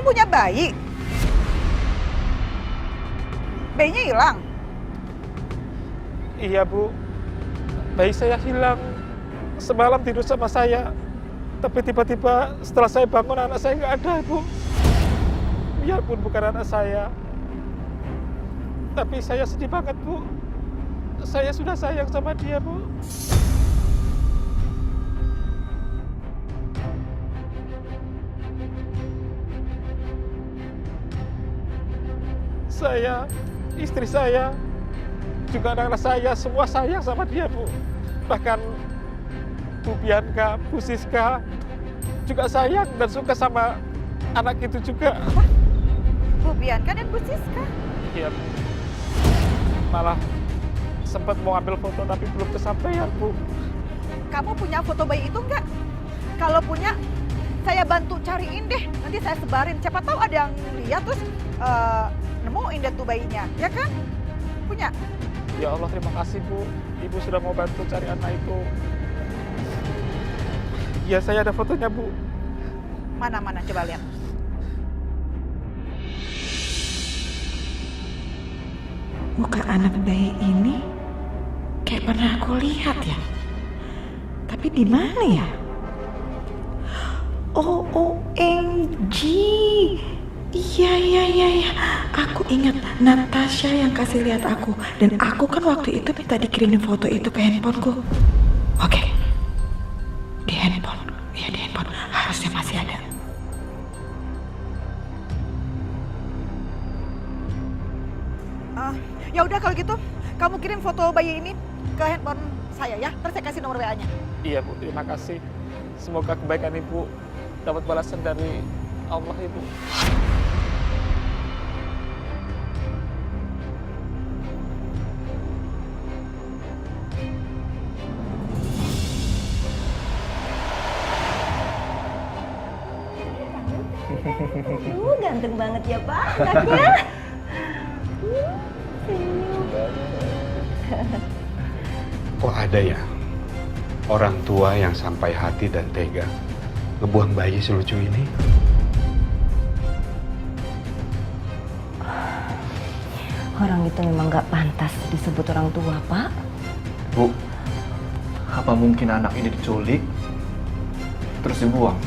Kamu punya bayi? Bayinya hilang? Iya, Bu. Bayi saya hilang. Semalam tidur sama saya. Tapi tiba-tiba setelah saya bangun anak saya nggak ada, Bu. Biarpun bukan anak saya. Tapi saya sedih banget, Bu. Saya sudah sayang sama dia, Bu. Saya, istri saya, juga anak-anak saya, semua sayang sama dia, Bu. Bahkan Bu Bianca, Bu Siska juga sayang dan suka sama anak itu juga. Apa? Bu Bianca dan Bu Siska? Iya, Bu. Malah sempat mau ambil foto tapi belum kesampaian, Bu. Kamu punya foto bayi itu enggak? Kalau punya, saya bantu cariin deh. Nanti saya sebarin. Siapa tahu ada yang lihat terus nemuin deh tuh bayinya, ya kan? Punya? Ya Allah, terima kasih, Bu. Ibu sudah mau bantu cari anak itu. Ya, saya ada fotonya, Bu. Mana-mana, coba lihat. Muka anak bayi ini kayak pernah aku lihat ya. Tapi di mana ya? Oh, OMG. Iya. Aku ingat Natasha yang kasih lihat aku. Dan aku kan waktu itu minta dikirimin foto itu ke handphoneku. Oke. Di handphone. Iya, di handphone. Harusnya masih ada. Ya udah kalau gitu, kamu kirim foto bayi ini ke handphone saya ya. Terus saya kasih nomor WA-nya. Iya, Bu. Terima kasih. Semoga kebaikan Ibu dapat balasan dari Allah, Ibu. Ganteng banget ya Pak anaknya. Kok ada ya orang tua yang sampai hati dan tega ngebuang bayi selucu ini? Orang itu memang gak pantas disebut orang tua, Pak. Bu, apa mungkin anak ini diculik terus dibuang?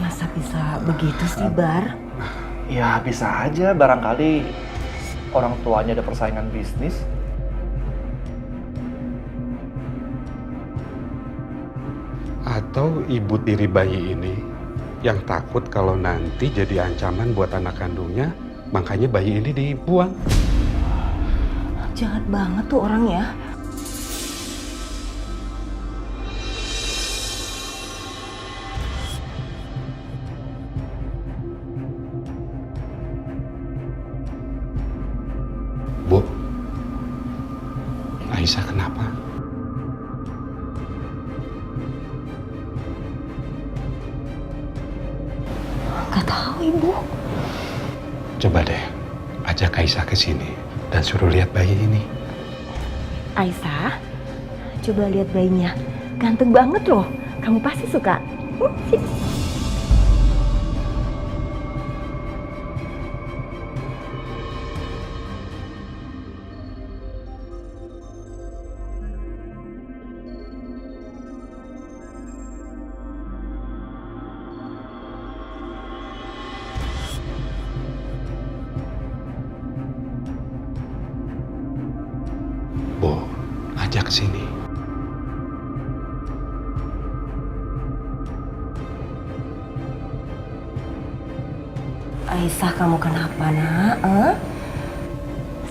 Masa bisa begitu sih, Bar? Ya bisa aja, barangkali orang tuanya ada persaingan bisnis. Atau ibu tiri bayi ini yang takut kalau nanti jadi ancaman buat anak kandungnya, makanya bayi ini dibuang. Jahat banget tuh orang ya. Bu, Aisyah kenapa? Gak tahu, Ibu. Coba deh, ajak Aisyah ke sini dan suruh lihat bayi ini. Aisyah, coba lihat bayinya. Ganteng banget loh. Kamu pasti suka. Sini. Bu, ajak ke sini. Aisyah, kamu kenapa, Nak?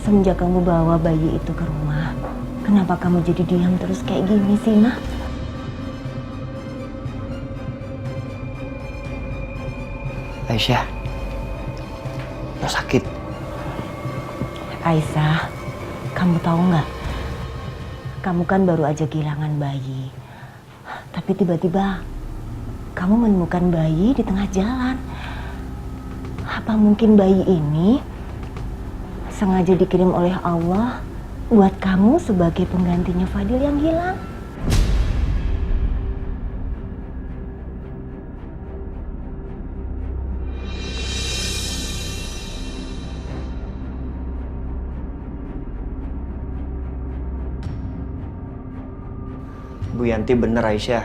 Semenjak kamu bawa bayi itu ke rumah, kenapa kamu jadi diam terus kayak gini sih, Nak? Aisyah, lo sakit. Aisyah, kamu tahu nggak? Kamu kan baru aja kehilangan bayi. Tapi tiba-tiba kamu menemukan bayi di tengah jalan. Apa mungkin bayi ini sengaja dikirim oleh Allah buat kamu sebagai penggantinya Fadil yang hilang? Bu Yanti bener Aisyah.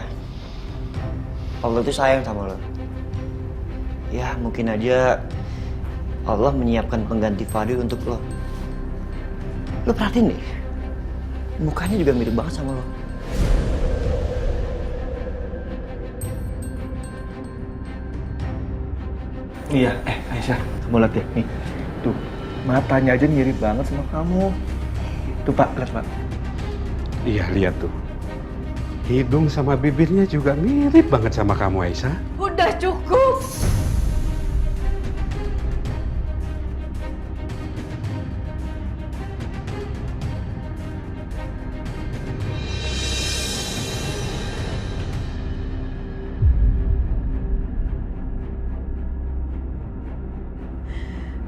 Allah tuh sayang sama lo. Ya mungkin aja Allah menyiapkan pengganti Fadil untuk lo. Lo perhatiin nih, mukanya juga mirip banget sama lo. Iya, Aisyah, kamu lihat ya, nih. Tuh, matanya aja mirip banget sama kamu. Tuh Pak, lihat Pak. Iya, lihat tuh. Hidung sama bibirnya juga mirip banget sama kamu, Aisyah. Udah cukup.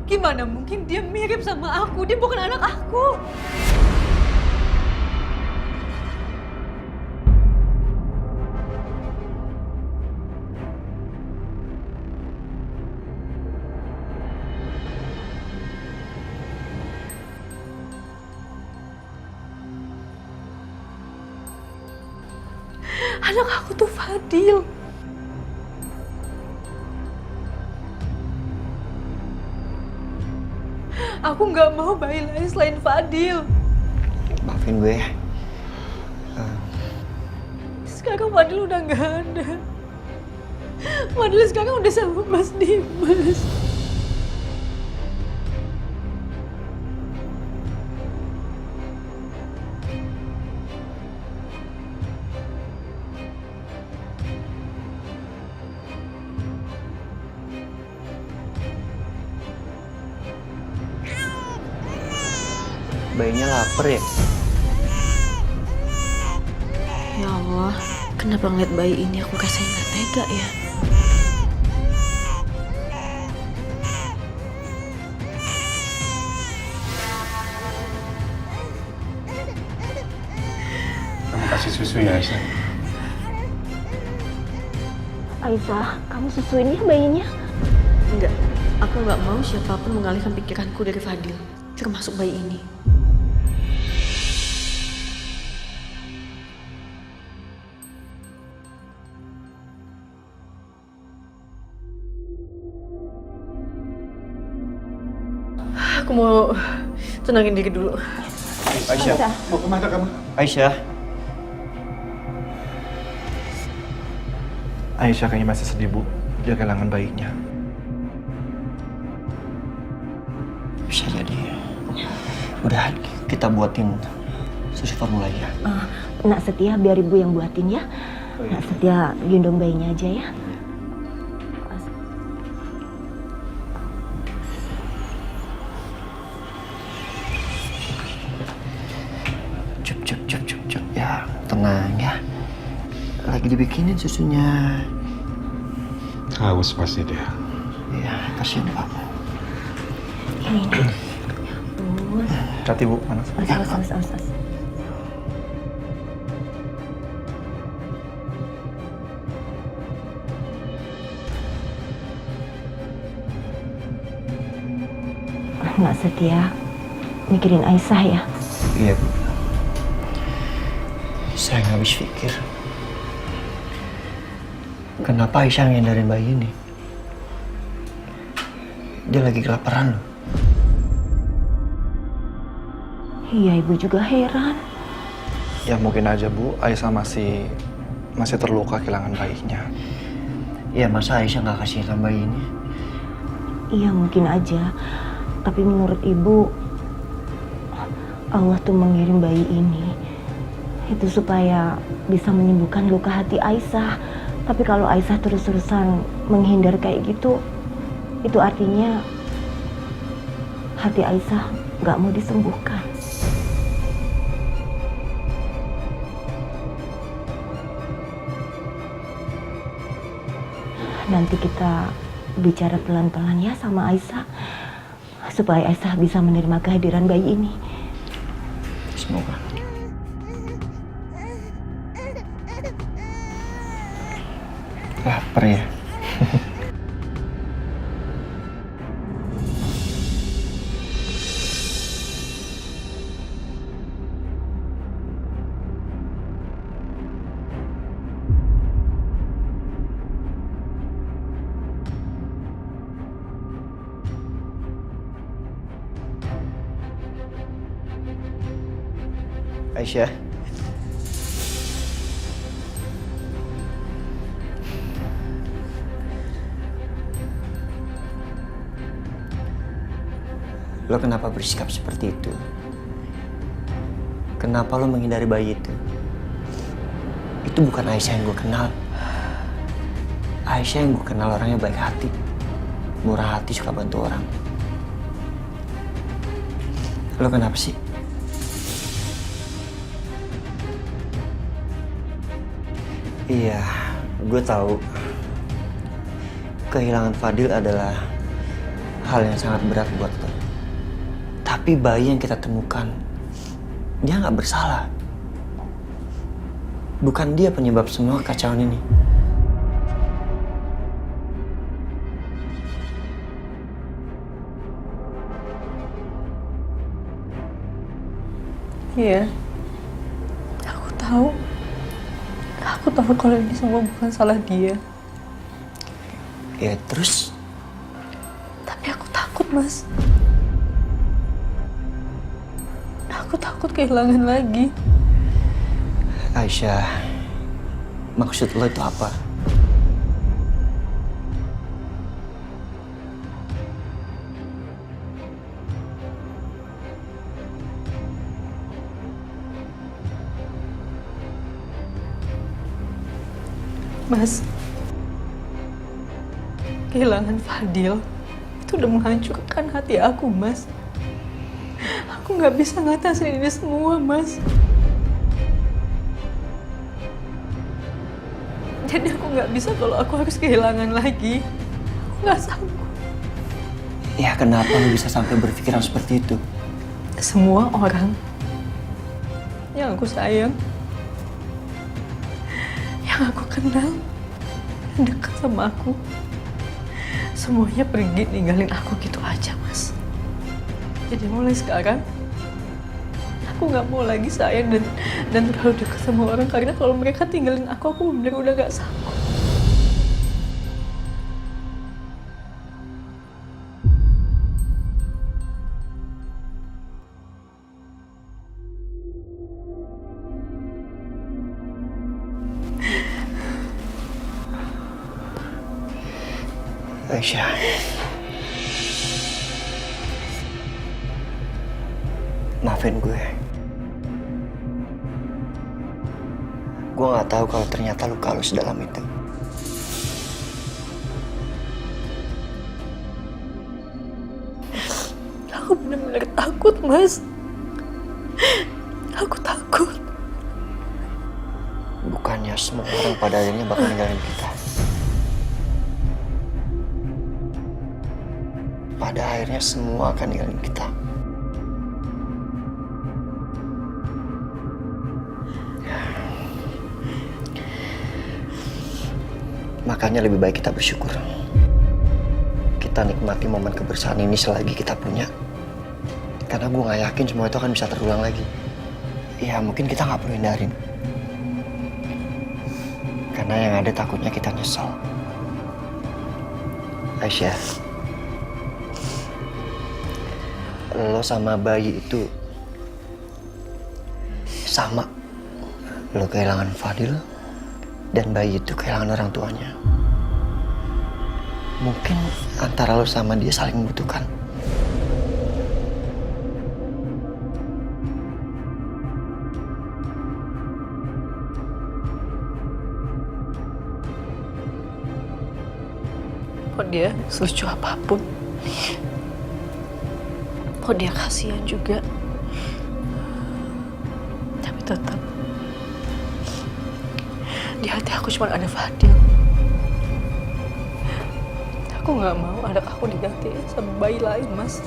Gimana mungkin dia mirip sama aku? Dia bukan anak aku. Anak aku tuh Fadil. Aku nggak mau bayi lain selain Fadil. Maafin gue ya. Sekarang Fadil udah nggak ada. Fadil sekarang udah sama Mas Dimas. Bayinya lapar ya? Ya Allah, kenapa ngeliat bayi ini aku rasanya nggak tega ya? Kamu kasih susu ya, Aisyah. Aisyah, kamu susuin ya bayinya? Enggak, aku nggak mau siapapun mengalihkan pikiranku dari Fadil, termasuk bayi ini. Aku mau tenangin diri dulu. Aisyah. Mau kemana kamu? Aisyah. Aisyah kayaknya masih sedih, Bu. Dia kehilangan bayinya. Bisa jadi. Udah, kita buatin susu formula ya. Nak Setia, biar ibu yang buatin ya. Nak Setia gendong bayinya aja ya. Cup. Ya, tenang ya. Lagi dibikinin susunya. Haus pasti dia. Iya, kasihan Pak. Ini. Hati Bu, panas. Awas. Nak Setia mikirin Aisyah ya. Iya, Bu. Saya nggak habis pikir. Kenapa Aisyah ngindarin bayi ini? Dia lagi kelaparan loh. Iya, ibu juga heran. Ya mungkin aja Bu, Aisyah masih terluka kehilangan bayinya. Iya, masa Aisyah nggak kasihan bayi ini? Iya, mungkin aja. Tapi menurut ibu, Allah tuh mengirim bayi ini itu supaya bisa menyembuhkan luka hati Aisyah. Tapi kalau Aisyah terus-terusan menghindar kayak gitu, itu artinya hati Aisyah nggak mau disembuhkan. nanti kita bicara pelan-pelan ya sama Aisyah, supaya Aisyah bisa menerima kehadiran bayi ini. Semoga. Lapar ya? Aisyah. Lo kenapa bersikap seperti itu? Kenapa lo menghindari bayi itu? Itu bukan Aisyah yang gue kenal. Aisyah yang gue kenal orangnya baik hati, murah hati, suka bantu orang. Lo kenapa sih? Iya, gue tahu. Kehilangan Fadil adalah hal yang sangat berat buat lo. Tapi bayi yang kita temukan, dia nggak bersalah. Bukan dia penyebab semua kekacauan ini. Iya, aku tahu. Aku tahu kalau ini semua bukan salah dia. Ya terus? Tapi aku takut, Mas. Aku takut kehilangan lagi. Aisyah, maksud lo itu apa? Mas, kehilangan Fadil itu udah menghancurkan hati aku, Mas. Aku nggak bisa ngatasin ini semua, Mas. Jadi aku nggak bisa kalau aku harus kehilangan lagi. Aku nggak sanggup. Ya kenapa lo bisa sampai berpikiran seperti itu? Semua orang yang aku sayang, yang aku kenal, yang dekat sama aku, semuanya pergi ninggalin aku gitu aja, Mas. Jadi mulai sekarang, aku nggak mau lagi sayang dan terlalu dekat sama orang, karena kalau mereka tinggalin aku bener udah nggak sanggup. Aisyah, maafin gue. Gue nggak tahu kalau ternyata luka lu sedalam itu. Aku benar-benar takut, Mas. Aku takut. Bukannya semua orang pada akhirnya bakal ninggalin kita. Pada akhirnya semua akan ninggalin kita. Makanya lebih baik kita bersyukur. Kita nikmati momen kebersamaan ini selagi kita punya. Karena gue gak yakin semua itu akan bisa terulang lagi. Ya mungkin kita gak perlu hindarin. Karena yang ada takutnya kita nyesel. Aisyah, lo sama bayi itu sama. Lo kehilangan Fadil dan bayi itu kehilangan orang tuanya. Mungkin antara lo sama dia saling membutuhkan. Kok dia selucu apapun, kok dia kasihan juga, tapi tetap di hati aku cuma ada Fadil. Aku nggak mau anak aku digantiin sama bayi lain, Mas.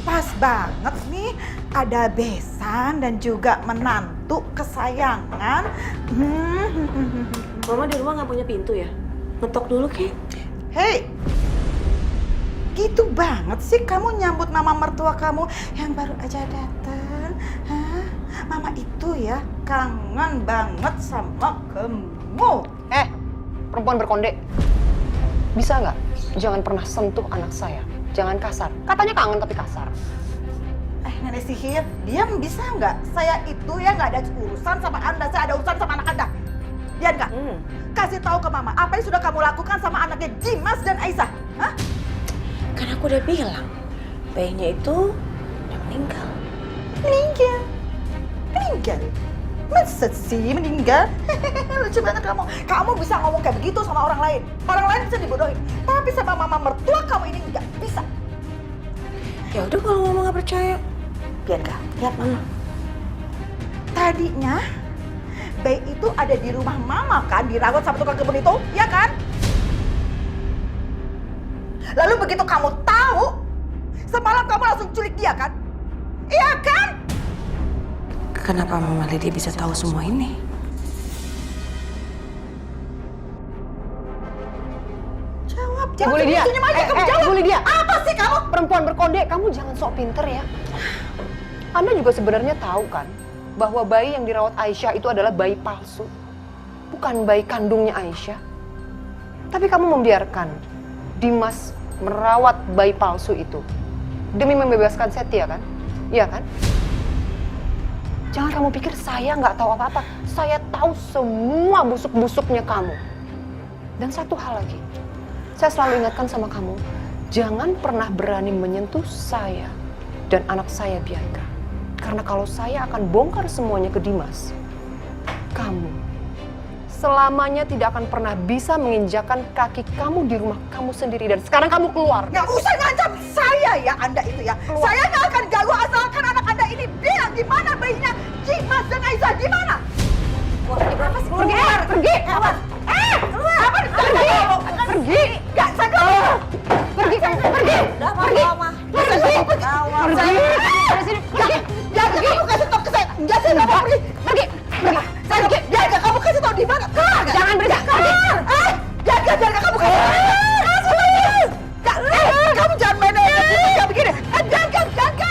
Pas banget nih, ada besan dan juga menantu kesayangan. Mama di rumah nggak punya pintu ya? Ngetok dulu, Ki. Hei, gitu banget sih kamu nyambut mama mertua kamu yang baru aja datang. Hah? Mama itu ya kangen banget sama kamu. Perempuan berkonde. Bisa nggak? Jangan pernah sentuh anak saya. Jangan kasar. Katanya kangen tapi kasar. Nenek sihir, diam bisa nggak? Saya itu ya nggak ada urusan sama Anda, saya ada urusan sama anak Anda. Dian nggak? Kasih tahu ke Mama, apa yang sudah kamu lakukan sama anaknya Dimas dan Aisyah? Hah? Kan aku udah bilang, bayinya itu udah meninggal. Meninggal? Meninggal? Masa sih meninggal? Lucu banget kamu. Kamu bisa ngomong kayak begitu sama orang lain. Orang lain bisa dibodohin. Tapi sama mama mertua kamu ini nggak bisa. Ya udah kalau mama nggak percaya, Bianca, lihat mama. tadinya bayi itu ada di rumah mama kan, dirawat sama tukang kebun itu, ya kan? Lalu begitu kamu tahu, semalam kamu langsung culik dia kan? Iya kan? Kenapa Mama Lydia bisa tahu semua ini? Jawab, Ibu jangan Lydia, senyum aja kamu jawab. Ibu Lydia, Apa sih kamu? perempuan berkonde, kamu jangan sok pinter ya. Anda juga sebenarnya tahu kan bahwa bayi yang dirawat Aisyah itu adalah bayi palsu, bukan bayi kandungnya Aisyah. Tapi kamu membiarkan Dimas merawat bayi palsu itu demi membebaskan Setia kan? Iya kan? Jangan kamu pikir saya nggak tahu apa-apa. Saya tahu semua busuk-busuknya kamu. Dan satu hal lagi, saya selalu ingatkan sama kamu, jangan pernah berani menyentuh saya dan anak saya Bianca. Karena kalau saya akan bongkar semuanya ke Dimas, kamu selamanya tidak akan pernah bisa menginjakan kaki kamu di rumah kamu sendiri. Dan sekarang kamu keluar. Nggak usah ngancam saya ya Anda itu ya. Keluar. Saya nggak akan ganggu asalkan anak Anda ini bilang di mana bayinya Dimas dan Aisyah, di mana? Pergi, pergi, Keluar. Keluar. Apa? pergi, pergi, Nggak, saya nggak mau. pergi, pergi, Udah, pergi, Mama. pergi, pergi, dari sini, pergi, Jangan kamu kasih tahu ke saya. Enggak, saya nggak mau pergi. pergi, pergi, Saya nggak. Jangan kamu kasih tahu di mana. Keluar. nggak? jangan pergi, pergi. Jangan kamu kasih tahu. Kamu jangan main kayak begini. Jangan.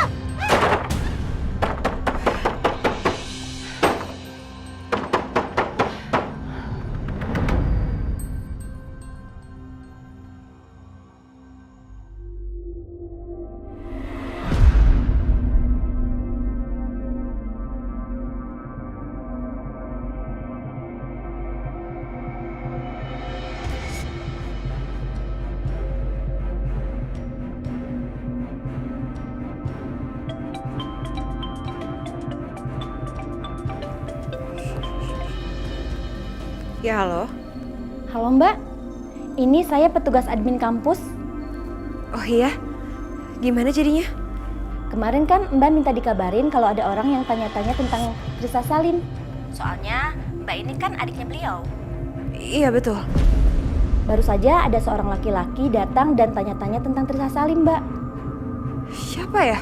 Ya halo. Halo Mbak, ini saya petugas admin kampus. Oh iya, gimana jadinya? Kemarin kan Mbak minta dikabarin kalau ada orang yang tanya-tanya tentang Trisa Salim. Soalnya Mbak ini kan adiknya beliau. Iya betul. Baru saja ada seorang laki-laki datang dan tanya-tanya tentang Trisa Salim, Mbak. Siapa ya?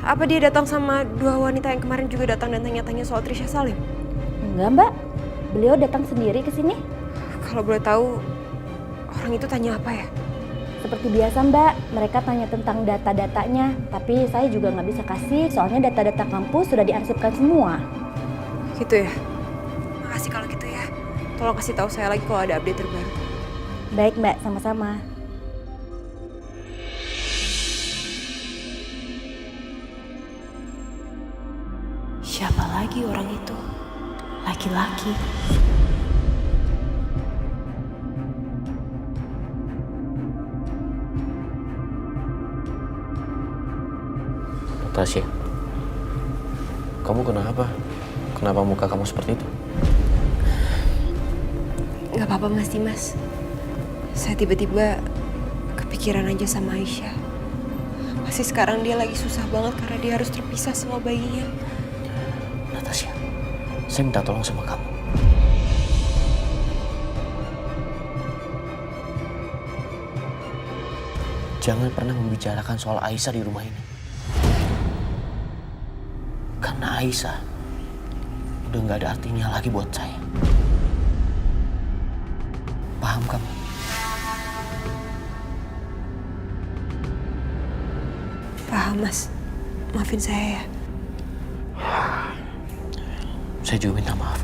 Apa dia datang sama dua wanita yang kemarin juga datang dan tanya-tanya soal Trisha Salim? Enggak Mbak, beliau datang sendiri ke sini. Kalau boleh tahu, orang itu tanya apa ya? Seperti biasa Mbak, mereka tanya tentang data-datanya. Tapi saya juga nggak bisa kasih, soalnya data-data kampus sudah diarsipkan semua. Gitu ya? Makasih kalau gitu ya. Tolong kasih tahu saya lagi kalau ada update terbaru. Baik Mbak, sama-sama. Siapa lagi orang itu? Laki-laki. Tasya, kamu kenapa? Kenapa muka kamu seperti itu? Gak apa-apa Mas Dimas. Saya tiba-tiba kepikiran aja sama Aisyah. Pasti sekarang dia lagi susah banget karena dia harus terpisah sama bayinya. Natasha, saya minta tolong sama kamu. Jangan pernah membicarakan soal Aisyah di rumah ini. Karena Aisyah udah nggak ada artinya lagi buat saya. Paham kamu? Paham, Mas. Maafin saya ya. Saya juga minta maaf.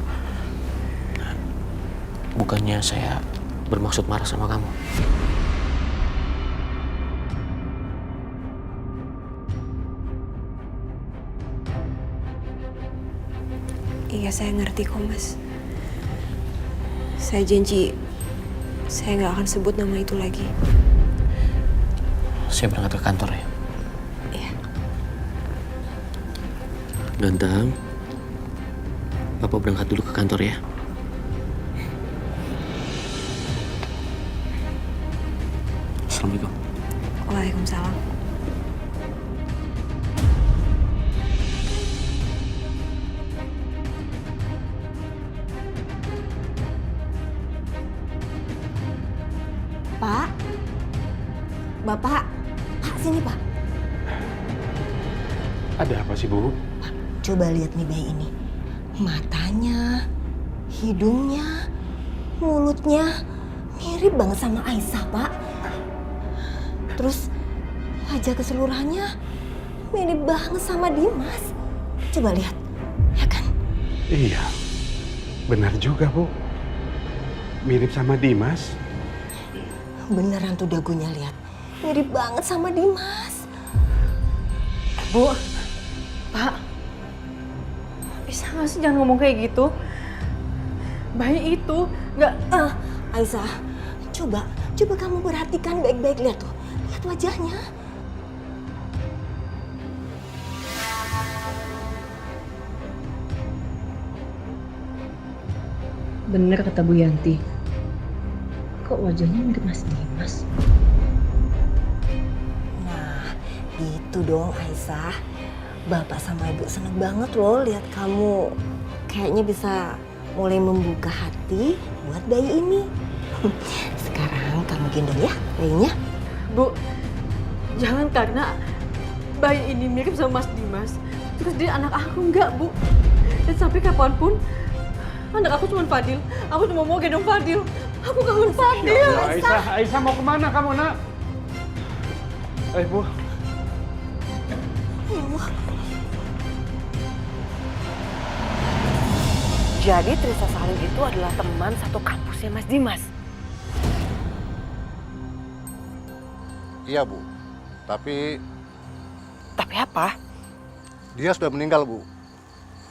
Bukannya saya bermaksud marah sama kamu. Iya, saya ngerti kok, Mas. Saya janji saya nggak akan sebut nama itu lagi. Saya berangkat ke kantor ya. Iya. Ganteng, Bapak berangkat dulu ke kantor ya. Assalamualaikum. Waalaikumsalam. Pak, Bapak, Pak sini Pak. Ada apa sih, Bu? Pak, coba lihat nih bayi ini. Matanya, hidungnya, mulutnya mirip banget sama Aisyah, Pak. Terus wajah keseluruhannya mirip banget sama Dimas. Coba lihat, ya kan? Iya, benar juga, Bu. Mirip sama Dimas. Beneran tuh dagunya, lihat. Mirip banget sama Dimas. Bu, Pak, bisa nggak sih jangan ngomong kayak gitu? Bayi itu nggak... Aisyah, coba kamu perhatikan baik-baik, lihat tuh. Lihat wajahnya. Bener kata Bu Yanti. Kok wajahnya mirip Mas Dimas? Nah, gitu dong Aisyah. Bapak sama Ibu seneng banget loh lihat kamu kayaknya bisa mulai membuka hati buat bayi ini. Sekarang kamu gendong ya bayinya. Bu, jangan karena bayi ini mirip sama Mas Dimas, terus dia anak aku, enggak, Bu. Dan sampai kapanpun, anak aku cuma Fadil. Aku cuma mau gendong Fadil. Aku kangen Fadil. Aisyah mau kemana kamu, Nak? Bu. Jadi Trisa Salim itu adalah teman satu kampusnya Mas Dimas. Iya, Bu. Tapi apa? dia sudah meninggal, Bu.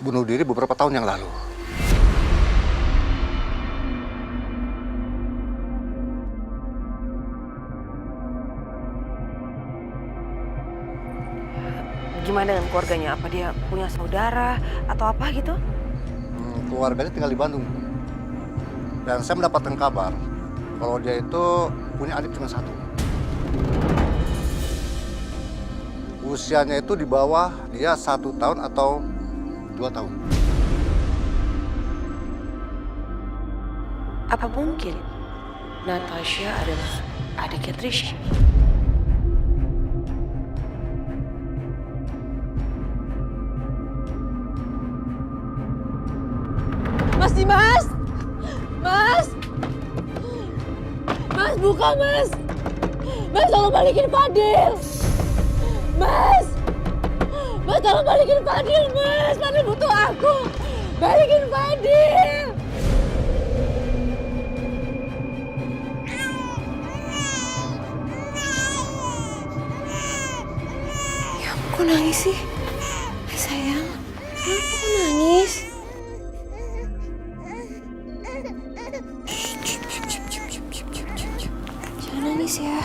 Bunuh diri beberapa tahun yang lalu. Gimana dengan keluarganya? Apa dia punya saudara atau apa gitu? Keluarganya tinggal di Bandung, Bu. Dan saya mendapatkan kabar kalau dia itu punya adik cuma satu. Usianya itu di bawah dia 1 tahun atau 2 tahun. Apa mungkin Natasha adalah adiknya Trisha? Mas Dimas! Mas! Mas, buka, Mas! Mas, tolong balikin Fadil! Mas! Mas, tolong balikin Fadil, Mas! Fadil butuh aku! Balikin Fadil! Ya ampun, kok nangis sih? Sayang, kenapa kok nangis? Jangan nangis ya.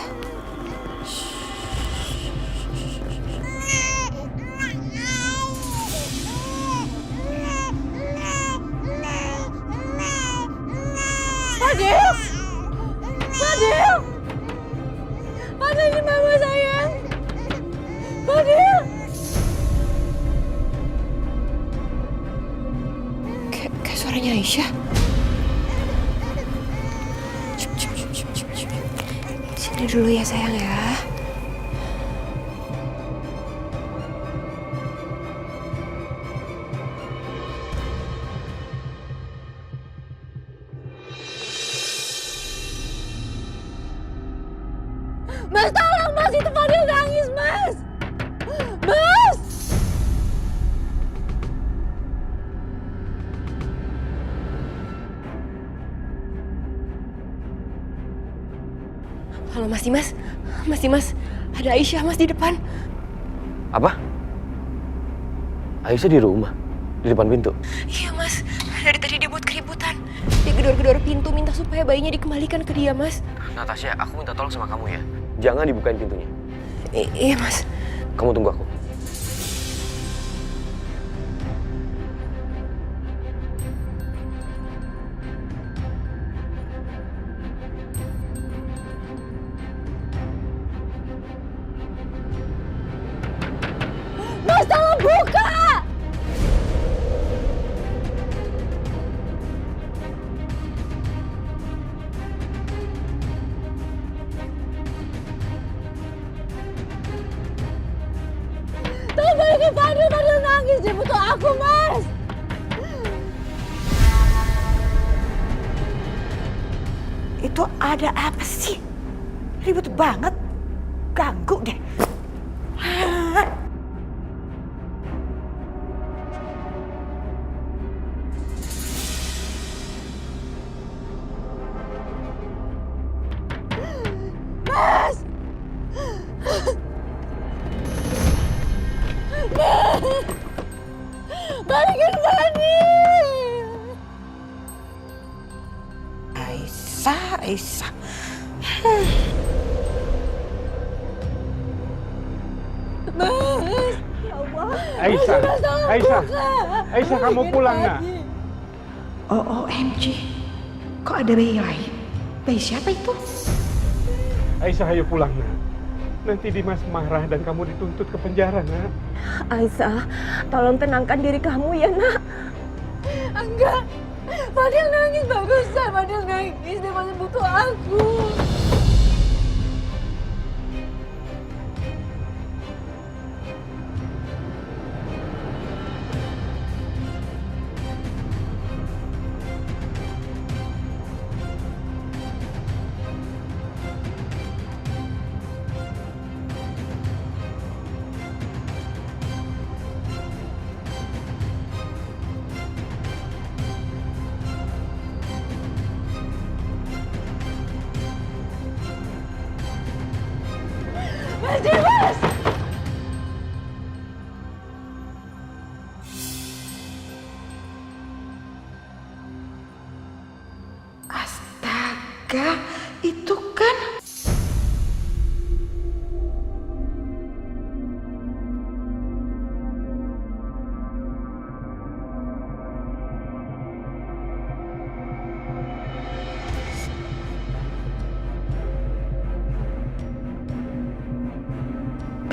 Fadil! Fadil! Fadil, ini mama sayang! Aisyah. Sini dulu ya sayang ya. Mas, tolong Mas, itu Fadil nangis Mas. Mas! Halo Mas Dimas. Mas Dimas, ada Aisyah Mas di depan. Apa? Aisyah di rumah? Di depan pintu? Iya Mas, dari tadi dia buat keributan. Dia gedor-gedor pintu minta supaya bayinya dikembalikan ke dia Mas. Natasha, aku minta tolong sama kamu ya. Jangan dibukain pintunya. Iya Mas. Kamu tunggu aku. Mas, tolong buka! Tolong balikin Fadil, Fadil nangis, dia butuh aku, Mas! Itu ada apa sih? Ribet banget. Ganggu deh. Mas! Mas! Balikin Fadil! Aisyah. Mas! Ya Allah. Aisyah, Mas, tolong Aisyah, buka. Aisyah kamu Balikin pulang nak. Fadil. OMG, kok ada bayi lain? Bayi siapa itu? Aisyah ayo pulang nak. Nanti Dimas marah dan kamu dituntut ke penjara nak. Aisyah, tolong tenangkan diri kamu ya nak. Enggak. Fadil nangis bagusan. Fadil nangis. Dia masih butuh aku. Mas Dimas! Astaga, itu kan...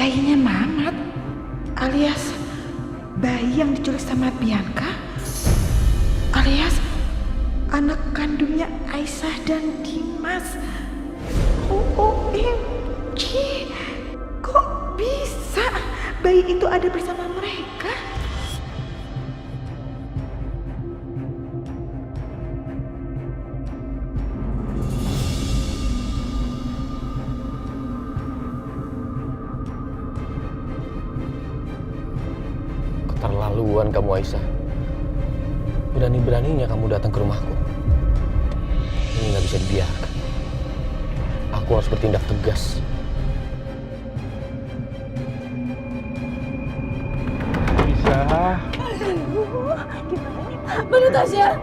bayinya Mamat, alias bayi yang diculik sama Bianca, alias anak kandungnya Aisyah dan Dimas. OMG, kok bisa bayi itu ada bersama mereka? Keterlaluan kamu, Aisyah. Berani-beraninya kamu datang ke rumahku. Ini nggak bisa dibiarkan. Aku harus bertindak tegas. Aisyah. Mbak Natasha!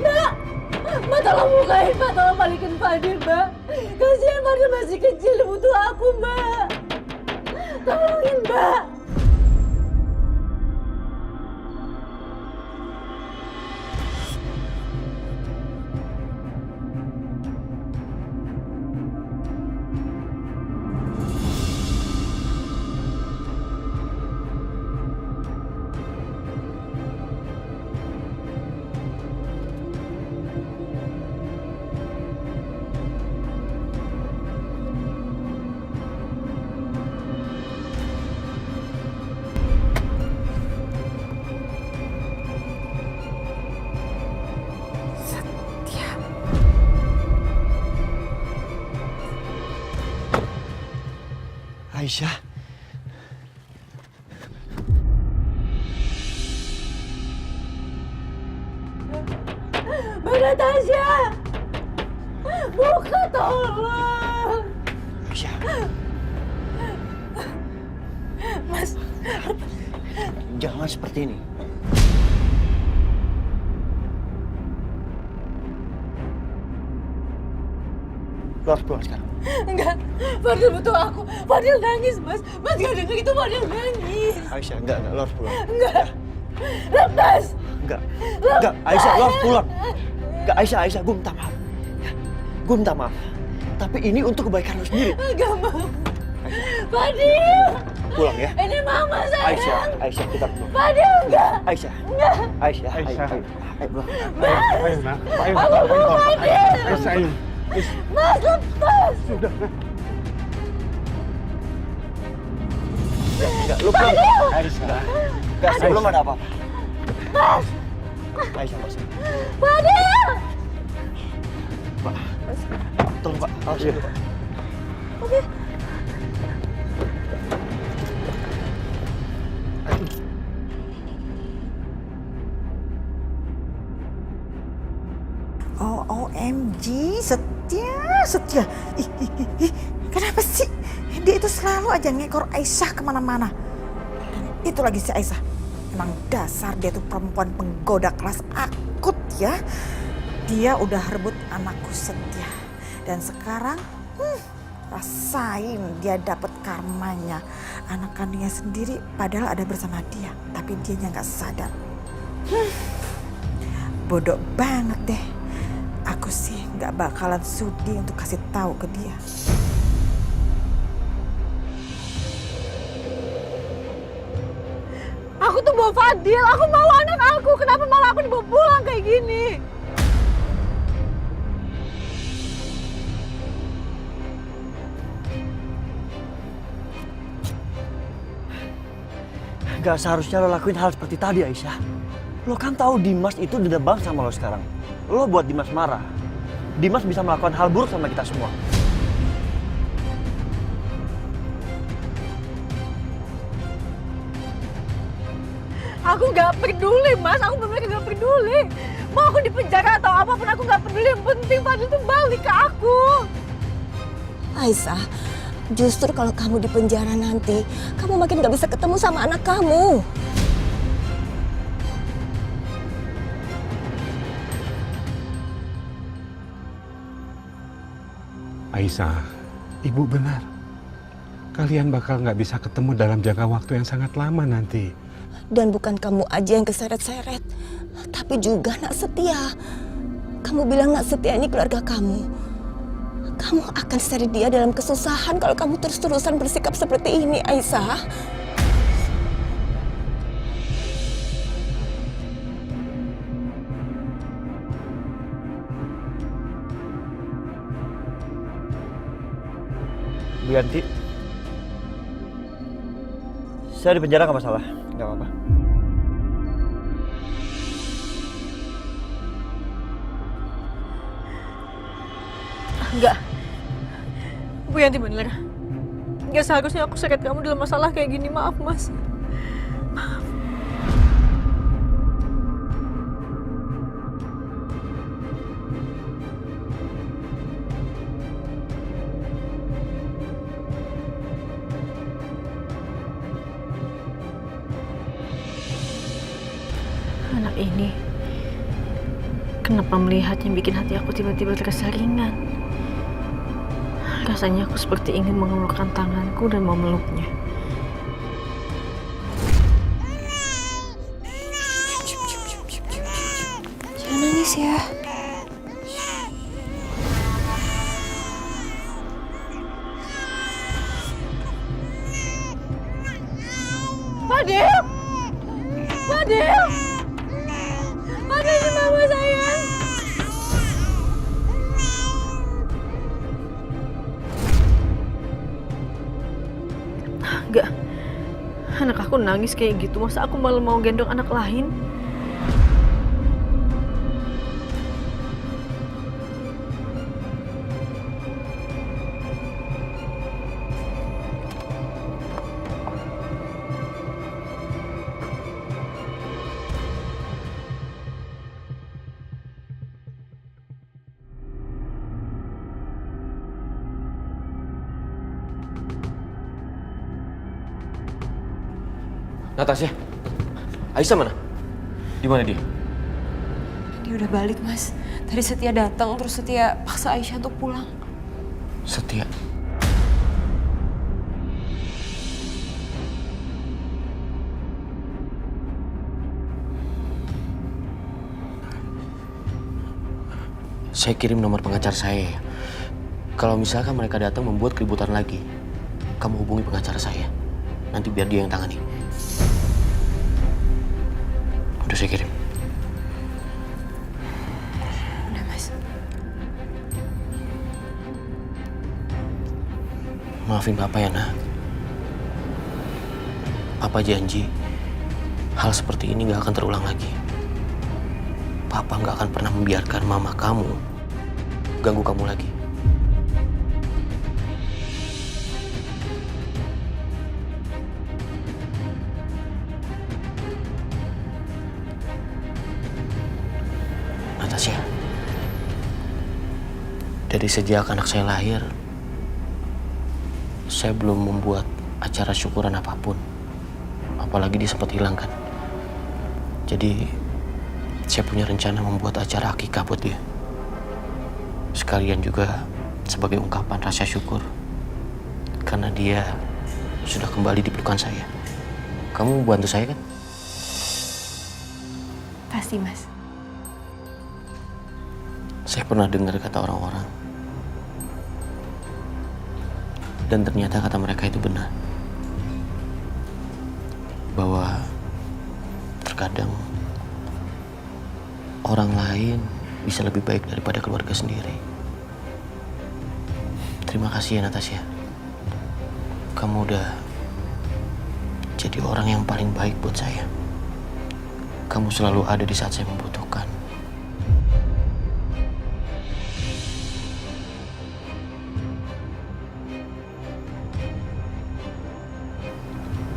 Mbak! Mbak tolong bukain, Mbak. Tolong balikin Fadil, Mbak. Kasihan Fadil masih kecil, dia butuh aku, Mbak. Tolongin, Mbak. Aisyah. Mbak Natasha! Buka, tolong! Aisyah. Mas, Jangan seperti ini. Lo harus pulang sekarang. enggak. Fadil butuh aku. Fadil nangis, Mas. Mas gak denger itu Fadil nangis. Aisyah, enggak, lo harus pulang. Enggak. Lepas. Enggak, Aisyah, lo harus pulang. Enggak, Aisyah, gue minta maaf. Gue minta maaf. Tapi ini untuk kebaikan lo sendiri. Enggak mau. Fadil. Pulang ya. Ini mama saya. Aisyah, kita pulang. Fadil, enggak. Aisyah. Enggak. Aisyah. Ayo pulang. Mas. Ayo, nak. Aku mau Fadil. Aisyah, ayo. Mas, lepas. Sudah, nak. Enggak, lu pulang. Aisyah. Enggak, sebelum ada apa-apa. Mas. Aisyah, masuk. Fadil. Pak, tolong Pak, awas dulu Pak. Oke. Oh, OMG, Setia. Ih, kenapa sih? Dia itu selalu aja ngekor Aisyah kemana-mana. Dan itu lagi si Aisyah. Emang dasar dia tuh perempuan penggoda kelas akut ya. Dia udah rebut anakku Setia. Dan sekarang, rasain dia dapat karmanya. Anak kandungnya sendiri padahal ada bersama dia. Tapi dianya gak sadar. Bodoh banget deh. Aku sih gak bakalan sudi untuk kasih tahu ke dia. Aku tuh mau Fadil, aku mau anak aku. Kenapa malah aku dibawa pulang kayak gini? Gak seharusnya lo lakuin hal seperti tadi, Aisyah. Lo kan tahu Dimas itu dendam banget sama lo sekarang. Lo buat Dimas marah. Dimas bisa melakukan hal buruk sama kita semua. Aku gak peduli, Mas. Aku bener-bener gak peduli. Mau aku di penjara atau apapun, aku gak peduli. Yang penting Fadil tuh balik ke aku. Aisyah, justru kalau kamu di penjara nanti, kamu makin gak bisa ketemu sama anak kamu. Aisyah, ibu benar. Kalian bakal nggak bisa ketemu dalam jangka waktu yang sangat lama nanti. Dan bukan kamu aja yang keseret-seret, tapi juga Nak Setia. Kamu bilang Nak Setia ini keluarga kamu. Kamu akan seret dia dalam kesusahan kalau kamu terus-terusan bersikap seperti ini, Aisyah. Bu Yanti, saya di penjara nggak masalah, nggak apa-apa. Enggak. Bu Yanti bener. Enggak seharusnya aku seret kamu dalam masalah kayak gini. Maaf, Mas. Maaf. Anak ini kenapa melihatnya bikin hati aku tiba-tiba terasa ringan. Rasanya aku seperti ingin mengulurkan tanganku dan memeluknya. Jangan nangis ya. Fadil! Fadil! Fadil, ini mama sayang. Enggak. Anak aku nangis kayak gitu. Masa aku malah mau gendong anak lain? Natasha, Aisyah mana? Di mana dia? Dia udah balik, Mas. Tadi Setia datang, terus Setia paksa Aisyah untuk pulang. Setia. Saya kirim nomor pengacara saya ya. Kalau misalkan mereka datang membuat keributan lagi, kamu hubungi pengacara saya. Nanti biar dia yang tangani. Udah saya kirim. Udah, Mas. Maafin Papa ya, Nak. Papa janji hal seperti ini gak akan terulang lagi. Papa gak akan pernah membiarkan mama kamu ganggu kamu lagi. Natasha, dari sejak anak saya lahir, saya belum membuat acara syukuran apapun. Apalagi dia sempat hilang kan. Jadi saya punya rencana membuat acara akikah buat dia. Sekalian juga sebagai ungkapan rasa syukur karena dia sudah kembali di pelukan saya. Kamu bantu saya kan? Pasti, Mas. Saya pernah dengar kata orang-orang. Dan ternyata kata mereka itu benar. Bahwa terkadang orang lain bisa lebih baik daripada keluarga sendiri. Terima kasih ya Natasha. Kamu udah jadi orang yang paling baik buat saya. Kamu selalu ada di saat saya membutuhkan.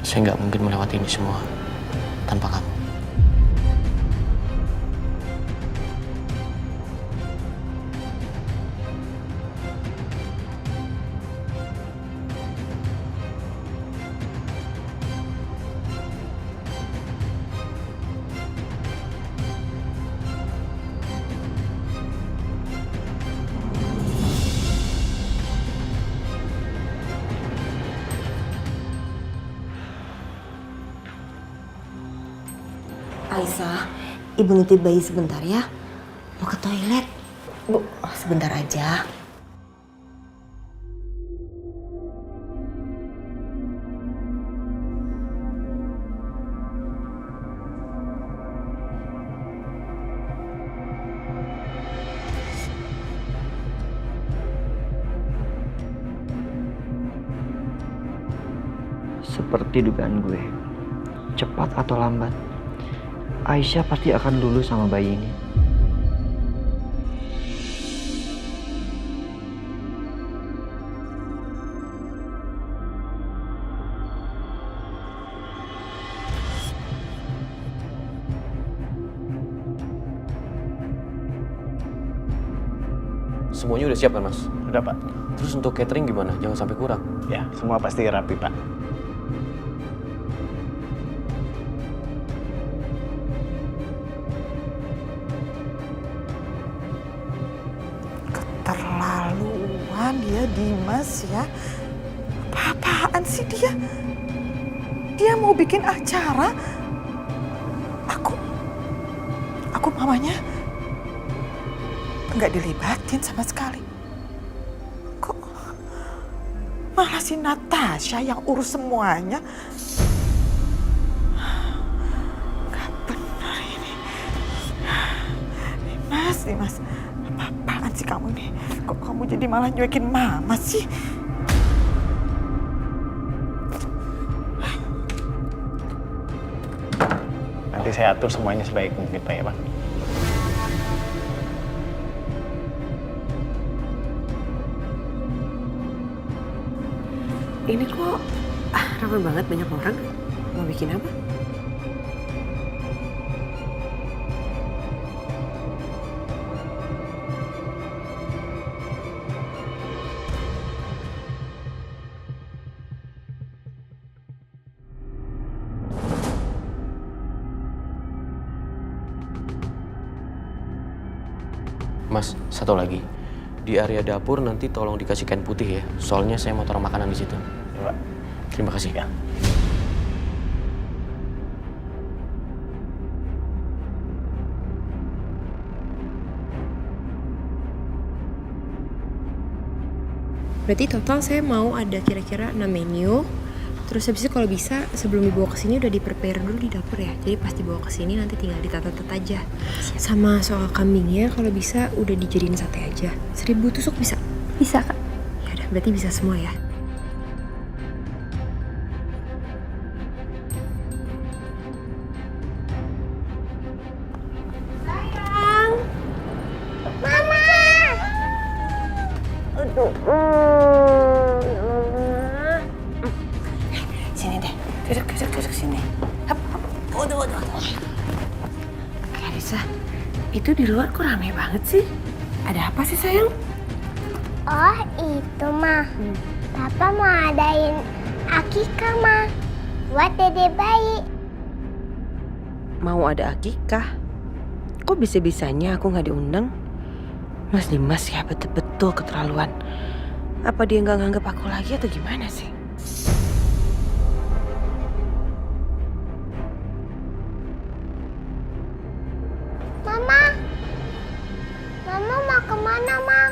Saya nggak mungkin melewati ini semua tanpa kamu. Aisyah, Ibu nitip bayi sebentar ya. Mau ke toilet. Bu, sebentar aja. Seperti dugaan gue, cepat atau lambat, Aisyah pasti akan lulus sama bayi ini. Semuanya udah siap kan, Mas? Udah, Pak. Terus untuk catering gimana? Jangan sampai kurang. Ya, semua pasti rapi, Pak. Keterlaluan dia, Dimas ya. Apa-apaan sih dia? Dia mau bikin acara. Aku mamanya nggak dilibatin sama sekali. Kok malah si Natasha yang urus semuanya? Gak benar ini. Dimas, apa-apaan sih kamu ini? Kok kamu jadi malah nyuekin mama sih? Nanti saya atur semuanya sebaik mungkin, Pak ya, Pak. Ini kok ramai banget, banyak orang. Mau bikin apa? Mas, satu lagi. Di area dapur nanti tolong dikasih kain putih ya. Soalnya saya mau taruh makanan di situ. Pak. Terima kasih ya. Berarti total saya mau ada kira-kira 6 menu. Terus habis itu kalau bisa sebelum dibawa ke sini udah di-prepare dulu di dapur ya. Jadi pas dibawa ke sini nanti tinggal ditata-tata aja. Sama soal kambingnya kalau bisa udah dijadiin sate aja. 1000 tusuk bisa? Bisa, Kak. Ya udah, berarti bisa semua ya. Sayang. Mama. Aduh. Sini deh, duduk sini. Hap. Waduh. Karissa, itu di luar kok rame banget sih? Ada apa sih sayang? Oh itu mah, Papa mau adain akikah mah, buat dede bayi. Mau ada akikah? Kok bisa-bisanya aku nggak diundang? Mas Dimas ya betul-betul keterlaluan. Apa dia nggak nganggap aku lagi atau gimana sih? Mama mau kemana, Ma?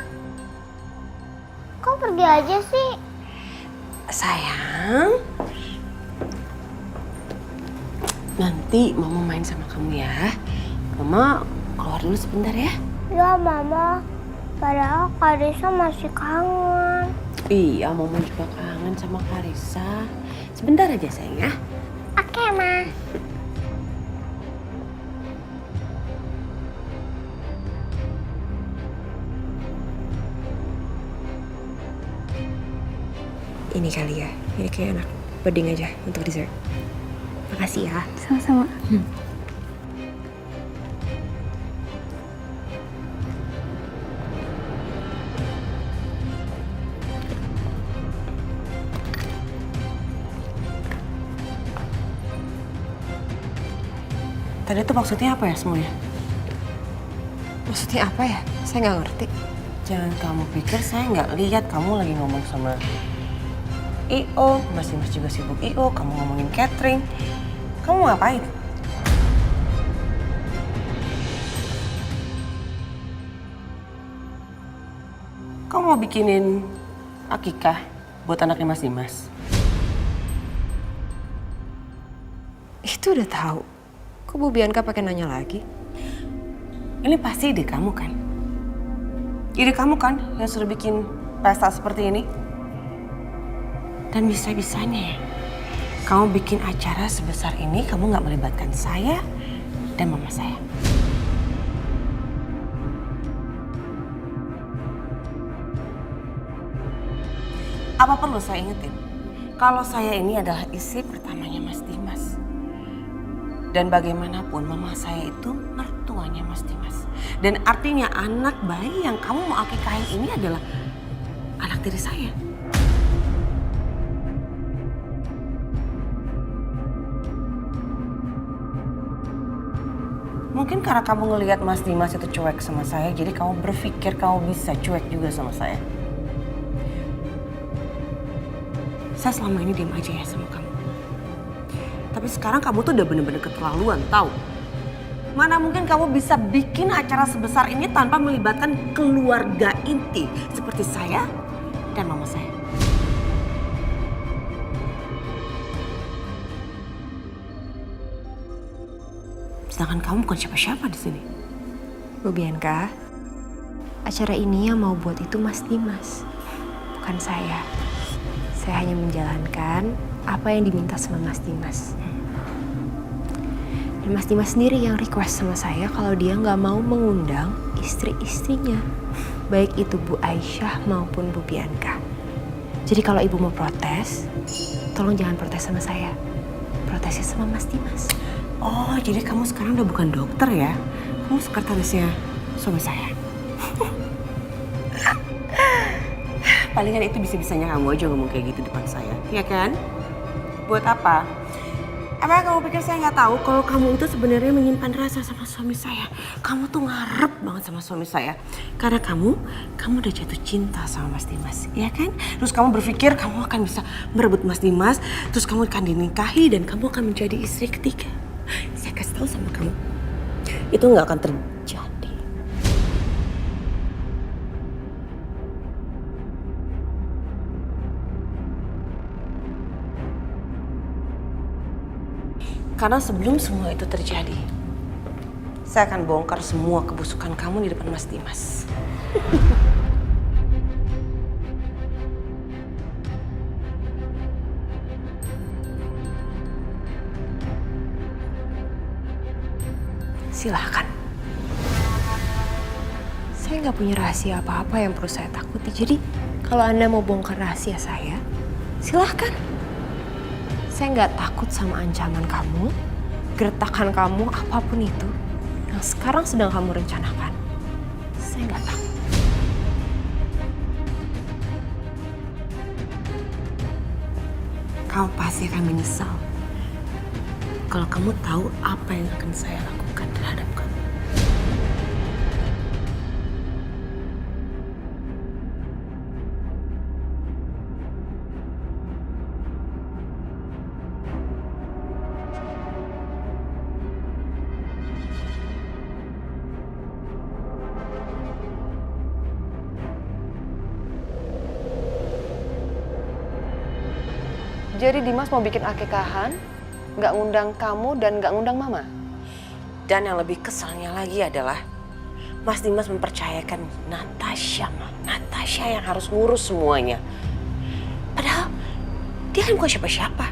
Kok pergi aja sih? Sayang, nanti Mama main sama kamu ya. Mama keluar dulu sebentar ya. Ya, Mama. Padahal Karissa masih kangen. Iya, Mama juga kangen sama Karissa. Sebentar aja sayang ya. Oke, Ma. Ini kali ya, ini kayak enak. Beding aja untuk dessert. Makasih ya. Sama-sama. Tadi tuh maksudnya apa ya semuanya? Maksudnya apa ya? Saya nggak ngerti. Jangan kamu pikir saya nggak lihat kamu lagi ngomong sama I.O. Mas Dimas juga sibuk I.O. Kamu ngomongin catering. Kamu ngapain? Kamu mau bikinin akikah buat anaknya Mas Dimas? Itu udah tahu. Kok Bu Bianca pakai nanya lagi? Ini pasti ide kamu kan? Ide kamu kan yang sudah bikin pesta seperti ini? Dan bisa-bisanya ya, kamu bikin acara sebesar ini, kamu nggak melibatkan saya dan mama saya. Apa perlu saya ingetin? Kalau saya ini adalah istri pertamanya Mas Dimas. Dan bagaimanapun mama saya itu mertuanya Mas Dimas. Dan artinya anak bayi yang kamu mau akikahin ini adalah anak tiri saya. Mungkin karena kamu ngelihat Mas Dimas itu cuek sama saya, jadi kamu berpikir kamu bisa cuek juga sama saya. Saya selama ini diam aja ya sama kamu. Tapi sekarang kamu tuh udah bener-bener keterlaluan, tahu? Mana mungkin kamu bisa bikin acara sebesar ini tanpa melibatkan keluarga inti seperti saya dan mama saya. Sedangkan kamu bukan siapa-siapa di sini. Bu Bianca, acara ini yang mau buat itu Mas Dimas, bukan saya. Saya hanya menjalankan apa yang diminta sama Mas Dimas. Dan Mas Dimas sendiri yang request sama saya kalau dia nggak mau mengundang istri-istrinya. Baik itu Bu Aisyah maupun Bu Bianca. Jadi kalau ibu mau protes, tolong jangan protes sama saya. Protesnya sama Mas Dimas. Oh, jadi kamu sekarang udah bukan dokter ya? Kamu sekretarisnya suami saya. Palingan itu bisa-bisanya kamu aja ngomong kayak gitu depan saya, ya kan? Buat apa? Apa kamu pikir saya nggak tahu kalau kamu itu sebenarnya menyimpan rasa sama suami saya? Kamu tuh ngarep banget sama suami saya. Karena kamu udah jatuh cinta sama Mas Dimas, ya kan? Terus kamu berpikir kamu akan bisa merebut Mas Dimas, terus kamu akan dinikahi dan kamu akan menjadi istri ketiga. Saya kasih tahu sama kamu, itu nggak akan terjadi. Karena sebelum semua itu terjadi, saya akan bongkar semua kebusukan kamu di depan Mas Dimas. Silahkan. Saya nggak punya rahasia apa-apa yang perlu saya takuti. Jadi kalau Anda mau bongkar rahasia saya, silahkan. Saya nggak takut sama ancaman kamu, gertakan kamu, apapun itu yang sekarang sedang kamu rencanakan. Saya nggak takut. Kamu pasti akan menyesal kalau kamu tahu apa yang akan saya lakukan terhadap kamu. Jadi Dimas mau bikin akikahan, nggak ngundang kamu dan nggak ngundang Mama? Dan yang lebih kesalnya lagi adalah Mas Dimas mempercayakan Natasha, Ma. Natasha yang harus ngurus semuanya. Padahal dia kan bukan siapa-siapa.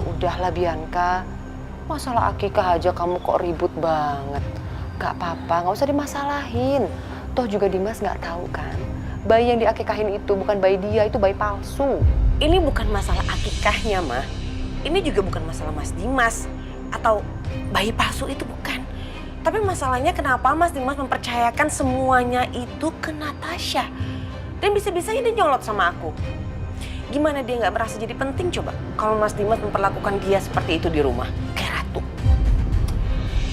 Udahlah Bianca, masalah akikah aja kamu kok ribut banget. Gak apa-apa, nggak usah dimasalahin. Toh juga Dimas nggak tahu kan, bayi yang diakikahin itu bukan bayi dia, itu bayi palsu. Ini bukan masalah akikahnya, Ma. Ini juga bukan masalah Mas Dimas atau bayi palsu itu bukan. Tapi masalahnya kenapa Mas Dimas mempercayakan semuanya itu ke Natasha. Dan bisa-bisanya dia nyolot sama aku. Gimana dia nggak merasa jadi penting coba kalau Mas Dimas memperlakukan dia seperti itu di rumah, kayak ratu.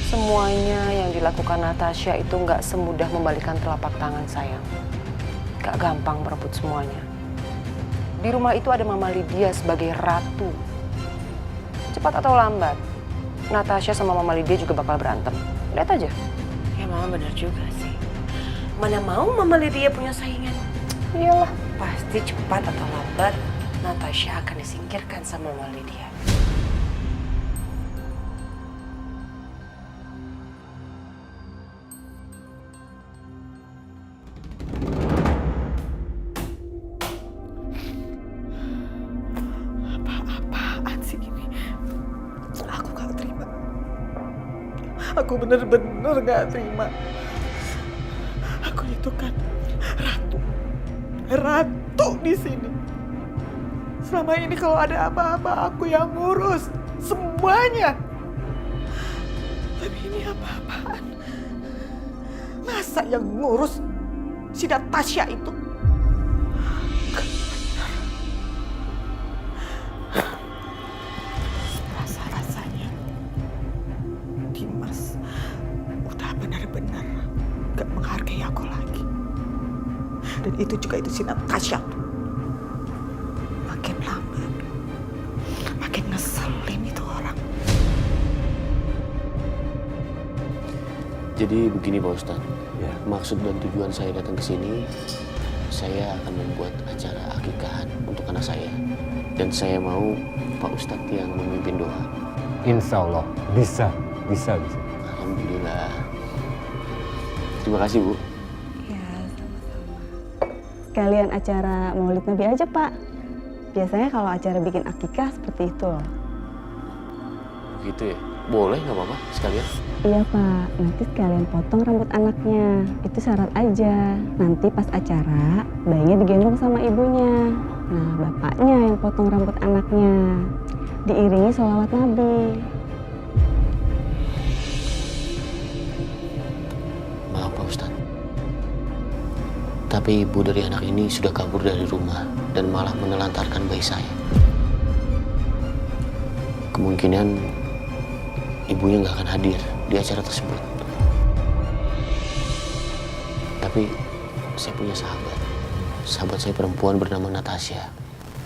Semuanya yang dilakukan Natasha itu nggak semudah membalikan telapak tangan sayang. Gak gampang merebut semuanya. Di rumah itu ada Mama Lydia sebagai ratu. Cepat atau lambat, Natasha sama Mama Lydia juga bakal berantem. Lihat aja. Ya Mama benar juga sih. Mana mau Mama Lydia punya saingan? Iyalah. Pasti cepat atau lambat Natasha akan disingkirkan sama Mama Lydia. Aku bener-bener gak terima. Aku itu kan ratu di sini. Selama ini kalau ada apa-apa aku yang ngurus semuanya. Tapi ini apa-apaan? Masa yang ngurus si Natasha itu? Rasa-rasanya Dimas udah benar-benar gak menghargai aku lagi. Dan itu juga itu si Natasha tuh. Makin lama makin ngeselin itu orang. Jadi begini Pak Ustadz, ya, maksud dan tujuan saya datang ke sini, saya akan membuat acara akikahan untuk anak saya. Dan saya mau Pak Ustadz yang memimpin doa. Insya Allah, bisa. Alhamdulillah. Terima kasih Bu. Sekalian acara Maulid Nabi aja Pak. Biasanya kalau acara bikin akikah seperti itu loh. Begitu ya? Boleh nggak apa-apa sekalian? Iya Pak, nanti sekalian potong rambut anaknya. Itu syarat aja. Nanti pas acara, bayinya digendong sama ibunya. Nah, bapaknya yang potong rambut anaknya. Diiringi sholawat Nabi. Maaf Pak Ustadz. Tapi ibu dari anak ini sudah kabur dari rumah dan malah menelantarkan bayi saya. kemungkinan ibunya nggak akan hadir di acara tersebut. Tapi saya punya sahabat saya perempuan bernama Natasha.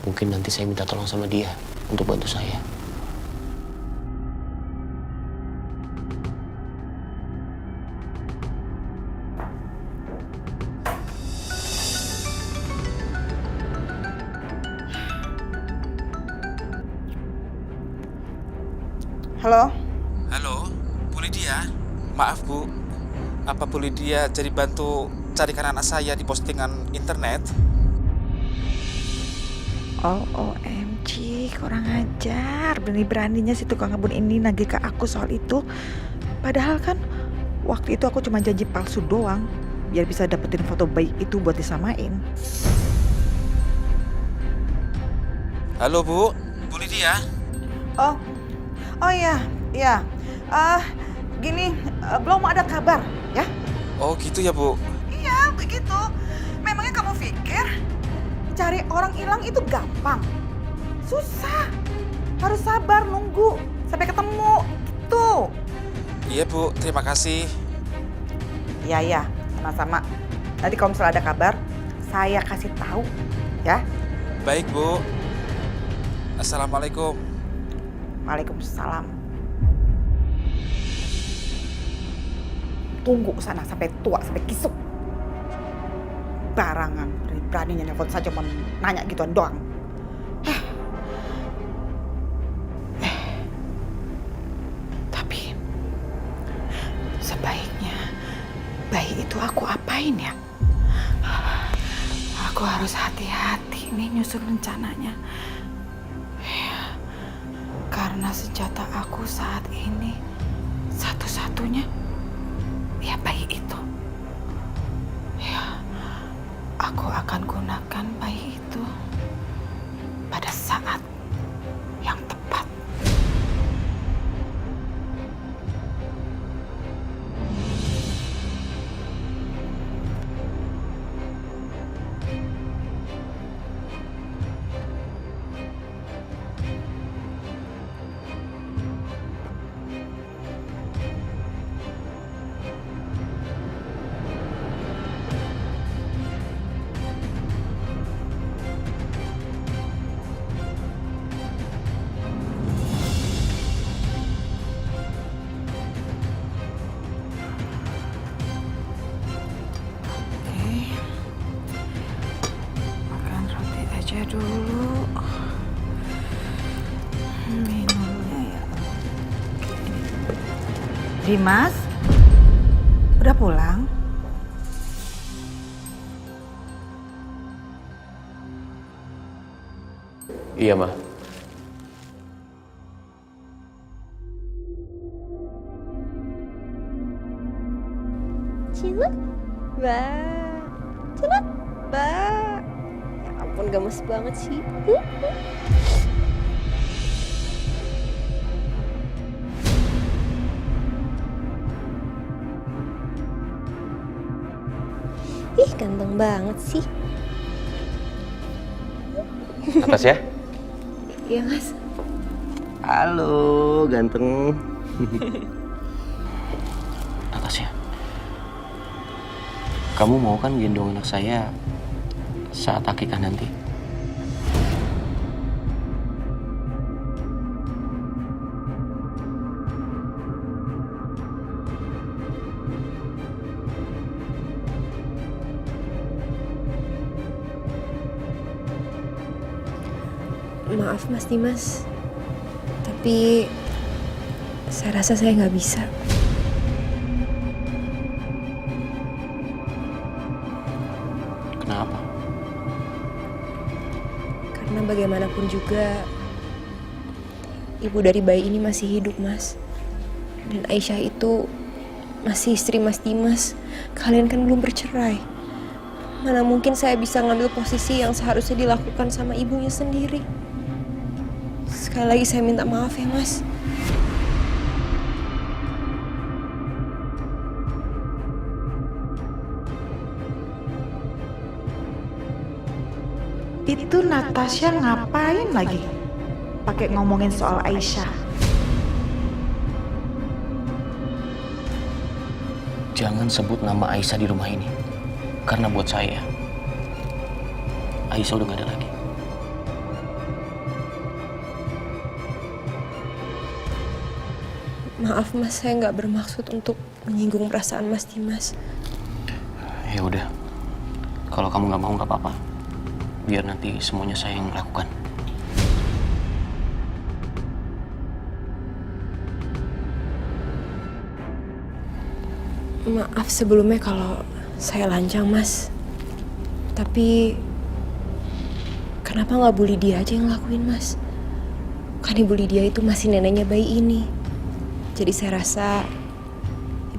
Mungkin nanti saya minta tolong sama dia untuk bantu saya. Halo? Halo, Bu Lydia. Maaf Bu, apa Bu Lydia jadi bantu carikan anak saya di postingan internet? Oh, OMG, kurang ajar. Berani-beraninya si tukang kebun ini nagih ke aku soal itu. Padahal kan waktu itu aku cuma janji palsu doang, biar bisa dapetin foto bayi itu buat disamain. Halo Bu Lydia. Oh iya. Gini, belum ada kabar ya? Oh gitu ya Bu. Iya, begitu. Memangnya kamu pikir cari orang hilang itu gampang? Susah. Harus sabar nunggu sampai ketemu gitu. Iya Bu, terima kasih. Iya, sama-sama. Nanti kalau misalnya ada kabar, saya kasih tahu ya. Baik Bu. Assalamualaikum. Waalaikumsalam. Tunggu sana sampai tua, sampai kisuk. Barangan, beraninya nelfon saja mau nanya gituan doang. Tapi sebaiknya bayi itu aku apain ya? Aku harus hati-hati nih nyusun rencananya. Karena senjata aku saat ini satu-satunya ya bayi itu. Ya, aku akan gunakan bayi itu pada saat yang tepat. Aja dulu minumnya ya. Dimas, udah pulang? Iya, Ma. Cilak, cilak, ya ampun gemes banget sih. Ih, ganteng banget sih. Atas ya? Iya, Mas. Halo, ganteng. Natasha, kamu mau kan gendong anak saya saat akikah nanti? Maaf Mas Dimas, tapi saya rasa saya nggak bisa. Kenapa? Karena bagaimanapun juga ibu dari bayi ini masih hidup, Mas. Dan Aisyah itu masih istri Mas Dimas. Kalian kan belum bercerai. Mana mungkin saya bisa ngambil posisi yang seharusnya dilakukan sama ibunya sendiri. Sekali lagi saya minta maaf ya, Mas. Itu Natasha ngapain lagi? Pakai ngomongin soal Aisyah. jangan sebut nama Aisyah di rumah ini. Karena buat saya, Aisyah udah gak ada lagi. Maaf Mas, saya nggak bermaksud untuk menyinggung perasaan Mas Dimas. Ya udah, kalau kamu nggak mau nggak apa-apa. Biar nanti semuanya saya yang lakukan. Maaf sebelumnya kalau saya lancang Mas. Tapi kenapa nggak Bu Lydia aja yang ngelakuin Mas? Kan Ibu Lydia itu masih neneknya bayi ini. Jadi saya rasa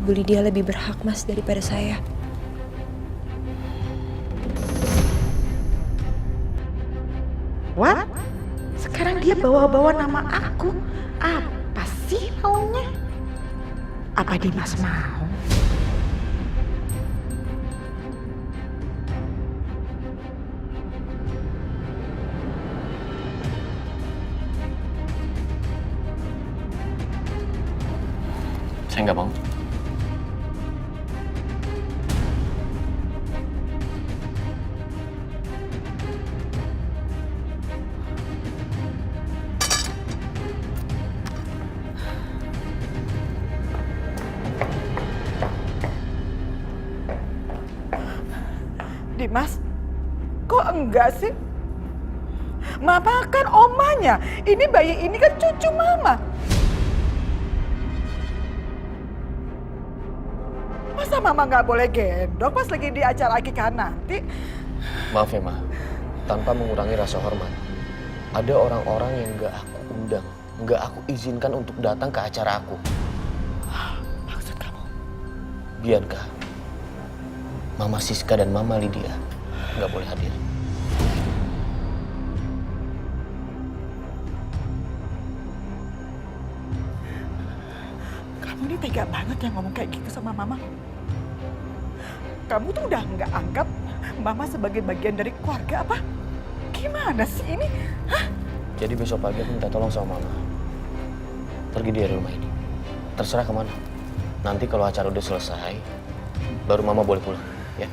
Ibu Lydia lebih berhak Mas daripada saya. What? Sekarang dia bawa-bawa nama aku. Apa sih maunya? Apa Dimas mau? Saya nggak mau. Dimas, kok enggak sih? Mama kan omanya. Ini bayi ini kan cucu Mama. Masa Mama nggak boleh gendong pas lagi di acara akikah nanti? Maaf ya, Ma. Tanpa mengurangi rasa hormat. Ada orang-orang yang nggak aku undang, nggak aku izinkan untuk datang ke acara aku. Maksud kamu? Bianca, Mama Siska dan Mama Lydia nggak boleh hadir. Kamu ini tega banget ya ngomong kayak gitu sama Mama. Kamu tuh udah nggak anggap Mama sebagai bagian dari keluarga apa? Gimana sih ini? Hah? Jadi besok pagi aku minta tolong sama Mama. Pergi dari rumah ini. Terserah kemana. Nanti kalau acara udah selesai, baru Mama boleh pulang, ya?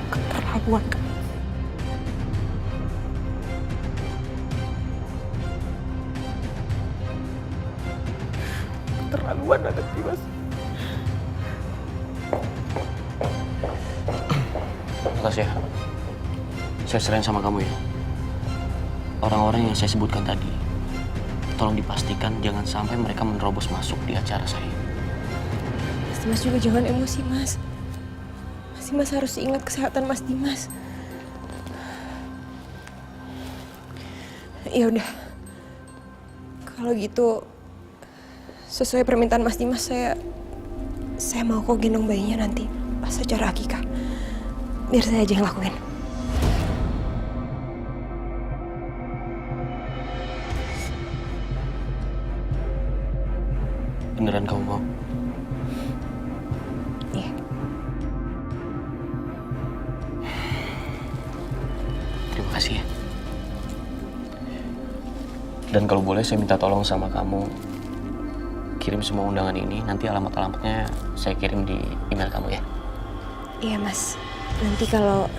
Keterlaluan kan? Keterlaluan banget Dimas. Makasih ya. Saya serahin sama kamu ya. Orang-orang yang saya sebutkan tadi, tolong dipastikan jangan sampai mereka menerobos masuk di acara saya. Mas Dimas juga jangan emosi Mas. Mas Dimas harus ingat kesehatan Mas Dimas. Ya udah. Kalau gitu sesuai permintaan Mas Dimas, saya mau kok gendong bayinya nanti pas acara akikah. Biar saya aja yang lakuin. Beneran kamu mau? Iya. Terima kasih ya. Dan kalau boleh saya minta tolong sama kamu, kirim semua undangan ini, nanti alamat-alamatnya saya kirim di email kamu ya. Iya Mas. Nanti kalau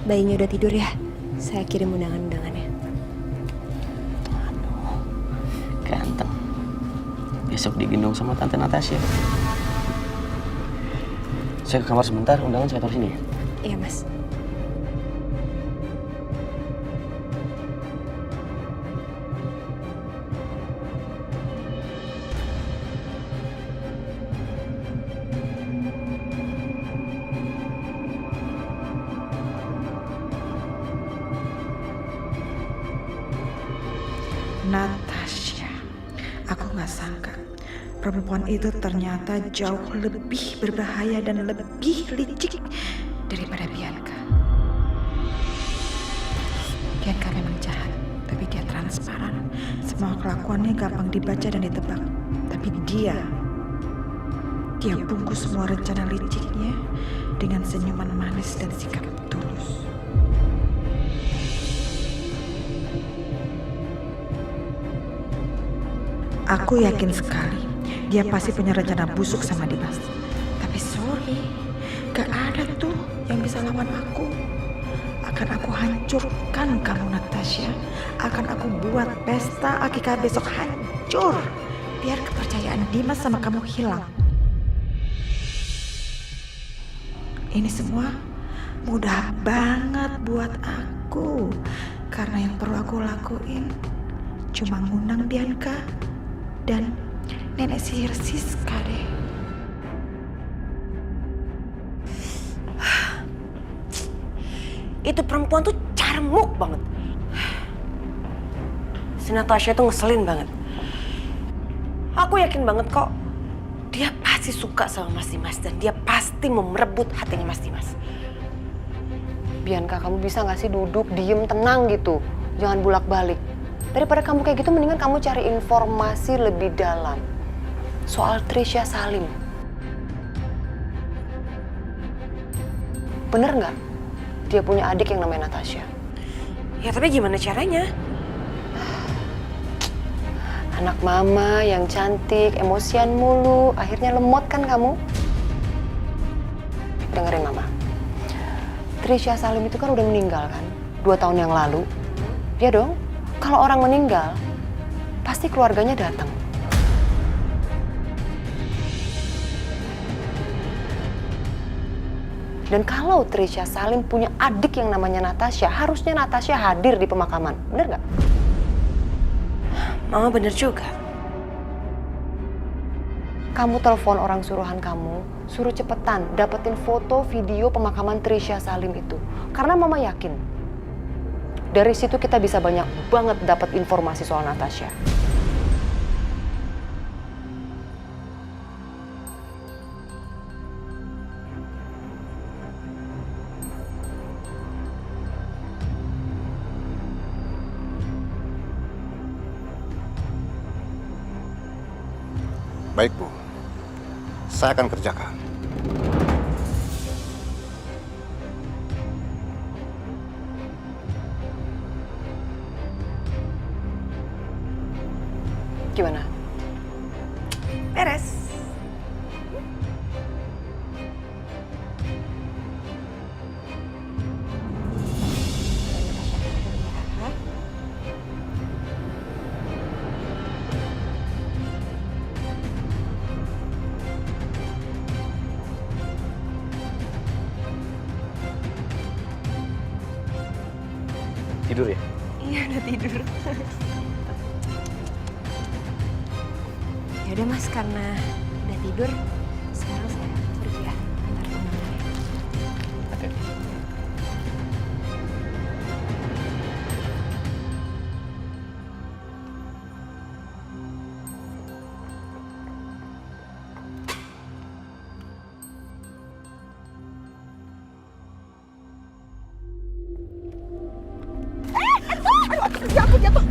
bayinya udah tidur ya, saya kirim undangan-undangannya. Aduh, ganteng. Besok digendong sama Tante Natasha. Saya ke kamar sebentar, undangan saya taruh sini ya? Iya Mas. Natasha, aku nggak sangka perempuan itu ternyata jauh lebih berbahaya dan lebih licik daripada Bianca. Bianca memang jahat, tapi dia transparan. Semua kelakuannya gampang dibaca dan ditebak. Tapi dia bungkus semua rencana liciknya dengan senyuman manis dan sikap tulus. aku yakin sekali dia pasti punya rencana busuk sama Dimas. Tapi sorry, gak ada tuh yang bisa lawan aku. Akan aku hancurkan kamu Natasha. Akan aku buat pesta akikah besok hancur. Biar kepercayaan Dimas sama kamu hilang. Ini semua mudah banget buat aku. Karena yang perlu aku lakuin cuma ngundang Bianca dan nenek sihir Siska deh. Itu perempuan tuh carmuk banget. Si Natasha tuh ngeselin banget. Aku yakin banget kok dia pasti suka sama Mas Dimas dan dia pasti mau merebut hatinya Mas Dimas. Bianca, kamu bisa gak sih duduk, diem, tenang gitu. Jangan bolak-balik. Daripada kamu kayak gitu, mendingan kamu cari informasi lebih dalam soal Trisha Salim. Bener nggak dia punya adik yang namanya Natasha? Ya tapi gimana caranya? Anak mama yang cantik, emosian mulu, akhirnya lemot kan kamu? Dengerin mama. Trisha Salim itu kan udah meninggal kan? 2 tahun yang lalu. Ya dong, kalau orang meninggal, pasti keluarganya datang. Dan kalau Trisha Salim punya adik yang namanya Natasha, harusnya Natasha hadir di pemakaman. Bener nggak? Mama bener juga. Kamu telepon orang suruhan kamu, suruh cepetan dapetin foto video pemakaman Trisha Salim itu. Karena mama yakin, dari situ kita bisa banyak banget dapat informasi soal Natasha. Baik, Bu. Saya akan kerjakan. Gimana? Beres. Tidur ya? Iya udah tidur. Ya udah Mas, karena udah tidur, sekarang saya pergi ya antar undangannya. Hati-hati.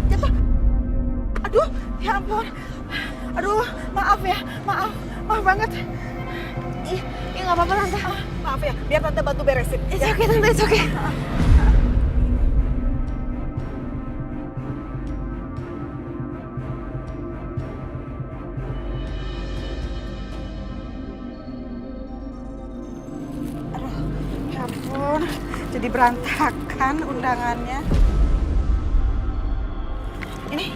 Jatuh. Aduh, ya ampun. Aduh, maaf ya, maaf banget. Ih, ya nggak apa-apa Tante. Maaf ya, biar Tante bantu beresin. It's okay Tante, it's okay. Aduh, ya ampun, jadi berantakan undangannya. Ini,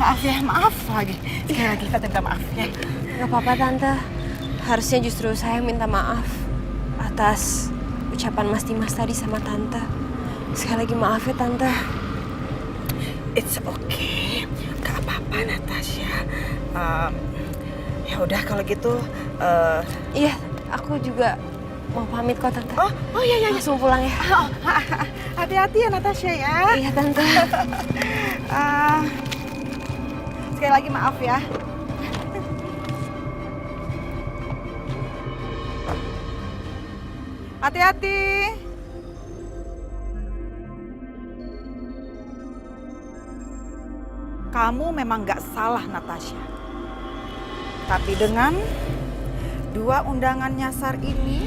maaf lagi. Sekali lagi kita minta maaf ya. Nggak apa-apa Tante. Harusnya justru saya minta maaf atas ucapan Mas Dimas tadi sama Tante. Sekali lagi maaf ya Tante. It's okay, gak apa-apa Natasha. Ya udah kalau gitu. Iya, aku juga mau pamit kok Tante. Oh iya. Langsung pulang ya. Hati-hati ya Natasha ya. Iya Tante. Sekali lagi maaf ya. Hati-hati. Kamu memang gak salah Natasha. Tapi dengan 2 undangan nyasar ini,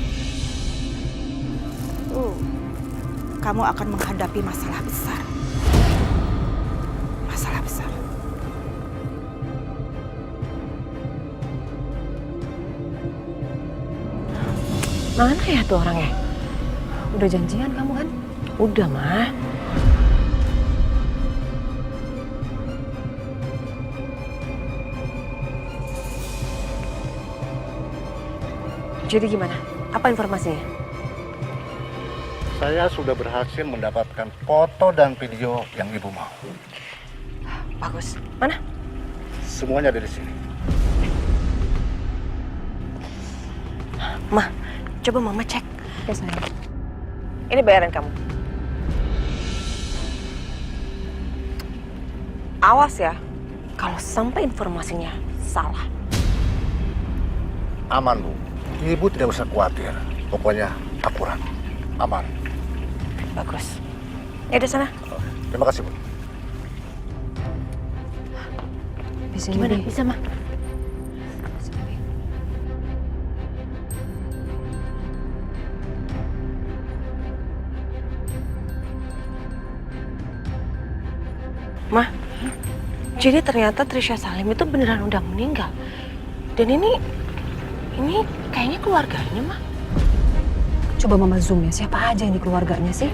kamu akan menghadapi masalah besar. Masalah besar. Mana ya tuh orangnya? Udah janjian kamu kan? Udah, mah. Jadi gimana? Apa informasinya? Saya sudah berhasil mendapatkan foto dan video yang ibu mau. Bagus. Mana? Semuanya ada di sini. Mah, coba mama cek. Oke, sayang. Ini bayaran kamu. Awas ya, kalau sampai informasinya salah. Aman, Bu. Ibu tidak usah khawatir. Pokoknya akurat. Aman. Bagus. Ya udah sana. Terima kasih, Bu. Gimana? Bisa, mah? Mah, jadi ternyata Trisha Salim itu beneran udah meninggal. Dan ini kayaknya keluarganya, Mah. Coba mama zoom ya, siapa aja ini keluarganya sih?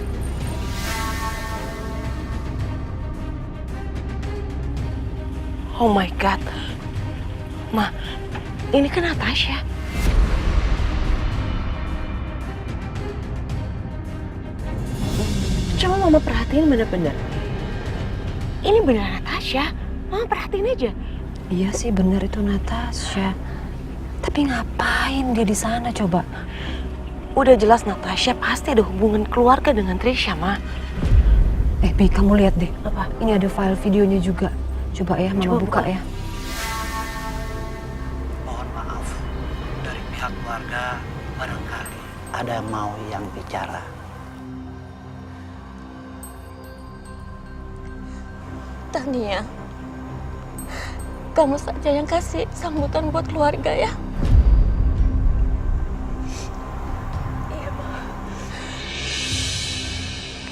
Oh my God. Mah, ini kan Natasha. Coba mama perhatiin bener-bener. Ini bener Natasha. Mama perhatiin aja. Iya sih bener itu Natasha. Tapi ngapain dia di sana coba? Udah jelas Natasha pasti ada hubungan keluarga dengan Trisha, Ma. Bi, kamu lihat deh. Apa? Ini ada file videonya juga. Coba ya, mama Coba buka buka. ya. Mohon maaf, dari pihak keluarga barangkali ada mau yang bicara. Tania, kamu saja yang kasih sambutan buat keluarga ya.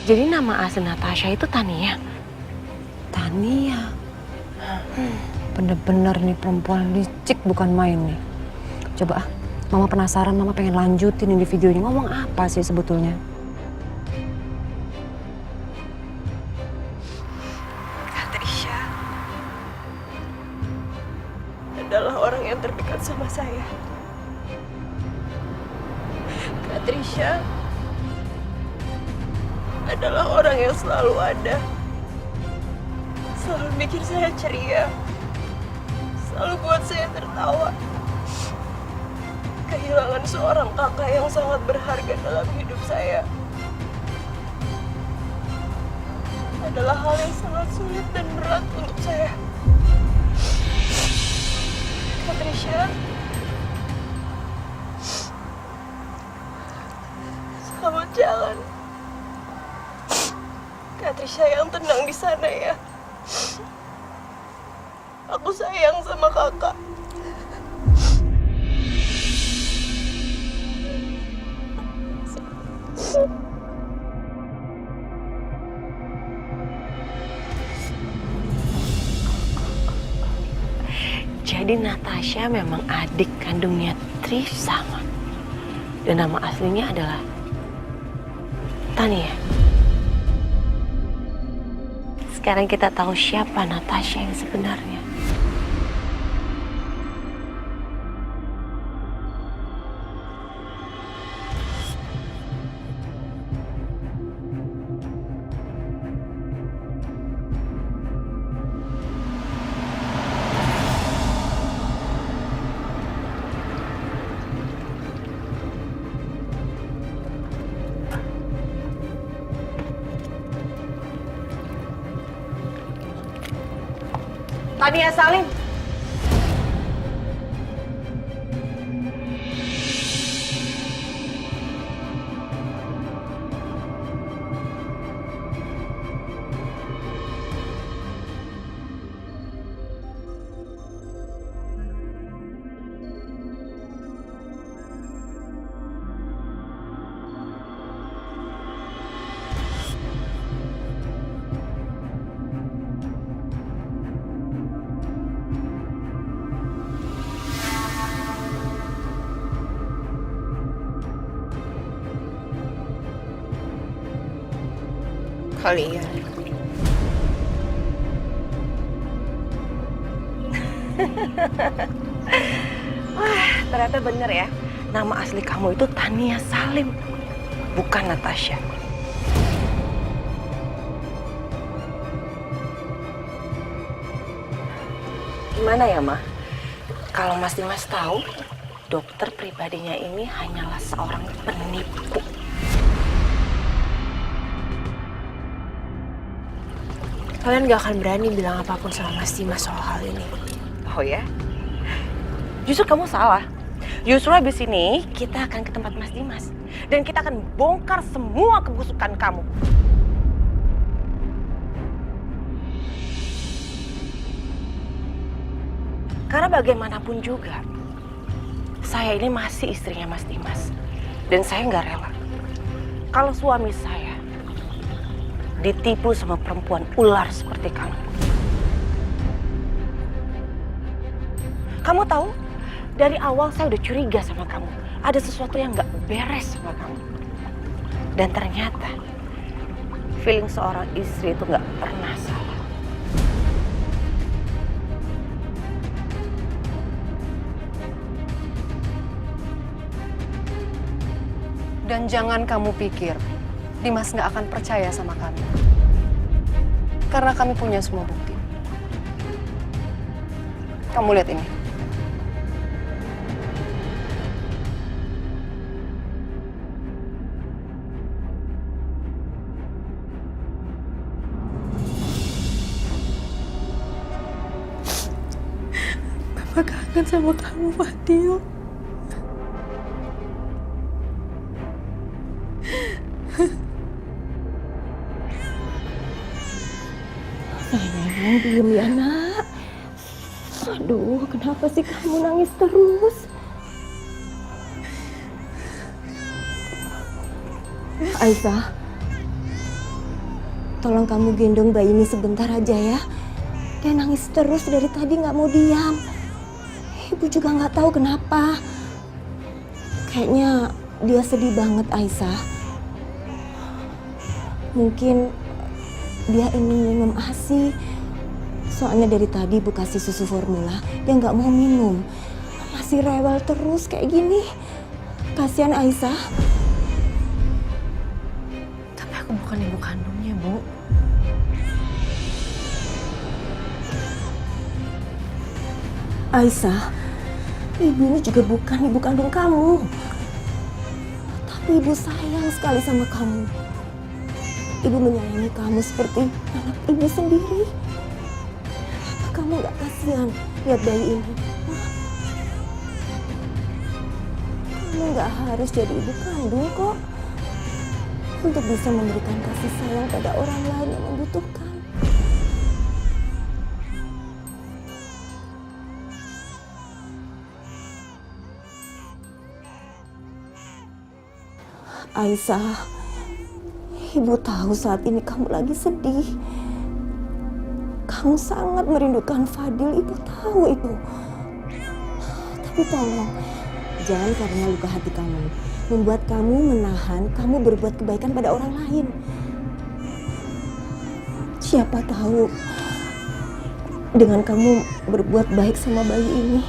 Jadi nama asli Natasha itu Tania. Tania. Bener-bener nih perempuan licik bukan main nih. Coba mama penasaran, mama pengen lanjutin ini video ini. Ngomong apa sih sebetulnya? Trisha adalah orang yang terdekat sama saya. Kak Trisha adalah orang yang selalu ada. Selalu bikin saya ceria. Selalu buat saya tertawa. Kehilangan seorang kakak yang sangat berharga dalam hidup saya adalah hal yang sangat sulit dan berat untuk saya. Kak Trisha, selamat jalan. Kak Trisha yang tenang di sana ya. Aku sayang sama kakak. Jadi Natasha memang adik kandungnya Trisha, Ma. Dan nama aslinya adalah Tania. Sekarang kita tahu siapa Natasha yang sebenarnya. Tania Salim. Kali ya. Wah, ternyata bener ya. Nama asli kamu itu Tania Salim, bukan Natasha. Gimana ya, Ma? Kalau Mas Dimas tahu, dokter pribadinya ini hanyalah seorang penipu. Kalian gak akan berani bilang apapun sama Mas Dimas soal hal ini. Oh ya? Justru kamu salah. Justru habis ini kita akan ke tempat Mas Dimas. Dan kita akan bongkar semua kebusukan kamu. Karena bagaimanapun juga, saya ini masih istrinya Mas Dimas. Dan saya nggak rela kalau suami saya ditipu sama perempuan ular seperti kamu. Kamu tahu, dari awal saya udah curiga sama kamu. Ada sesuatu yang nggak beres sama kamu. Dan ternyata, feeling seorang istri itu nggak pernah salah. Dan jangan kamu pikir Dimas nggak akan percaya sama kami. Karena kami punya semua bukti. Kamu lihat ini. Bapak kangen sama kamu, Fadil. Sayang, diem ya nak. Aduh, kenapa sih kamu nangis terus? Aisyah, tolong kamu gendong bayi ini sebentar aja ya. Dia nangis terus dari tadi nggak mau diam. Ibu juga nggak tahu kenapa. Kayaknya dia sedih banget, Aisyah. Mungkin dia ingin minum ASI. Soalnya dari tadi Ibu kasih susu formula, dia nggak mau minum. Masih rewel terus kayak gini. Kasihan Aisyah. Tapi aku bukan ibu kandungnya, Bu. Aisyah, ibu ini juga bukan ibu kandung kamu. Tapi ibu sayang sekali sama kamu. Ibu menyayangi kamu seperti anak ibu sendiri. Apa kamu gak kasihan lihat bayi ini? Kamu gak harus jadi ibu kandung kok. Untuk bisa memberikan kasih sayang pada orang lain yang membutuhkan. Aisyah, Ibu tahu saat ini kamu lagi sedih. Kamu sangat merindukan Fadil, Ibu tahu itu. Tapi tolong, jangan karena luka hati kamu membuat kamu menahan kamu berbuat kebaikan pada orang lain. Siapa tahu dengan kamu berbuat baik sama bayi ini,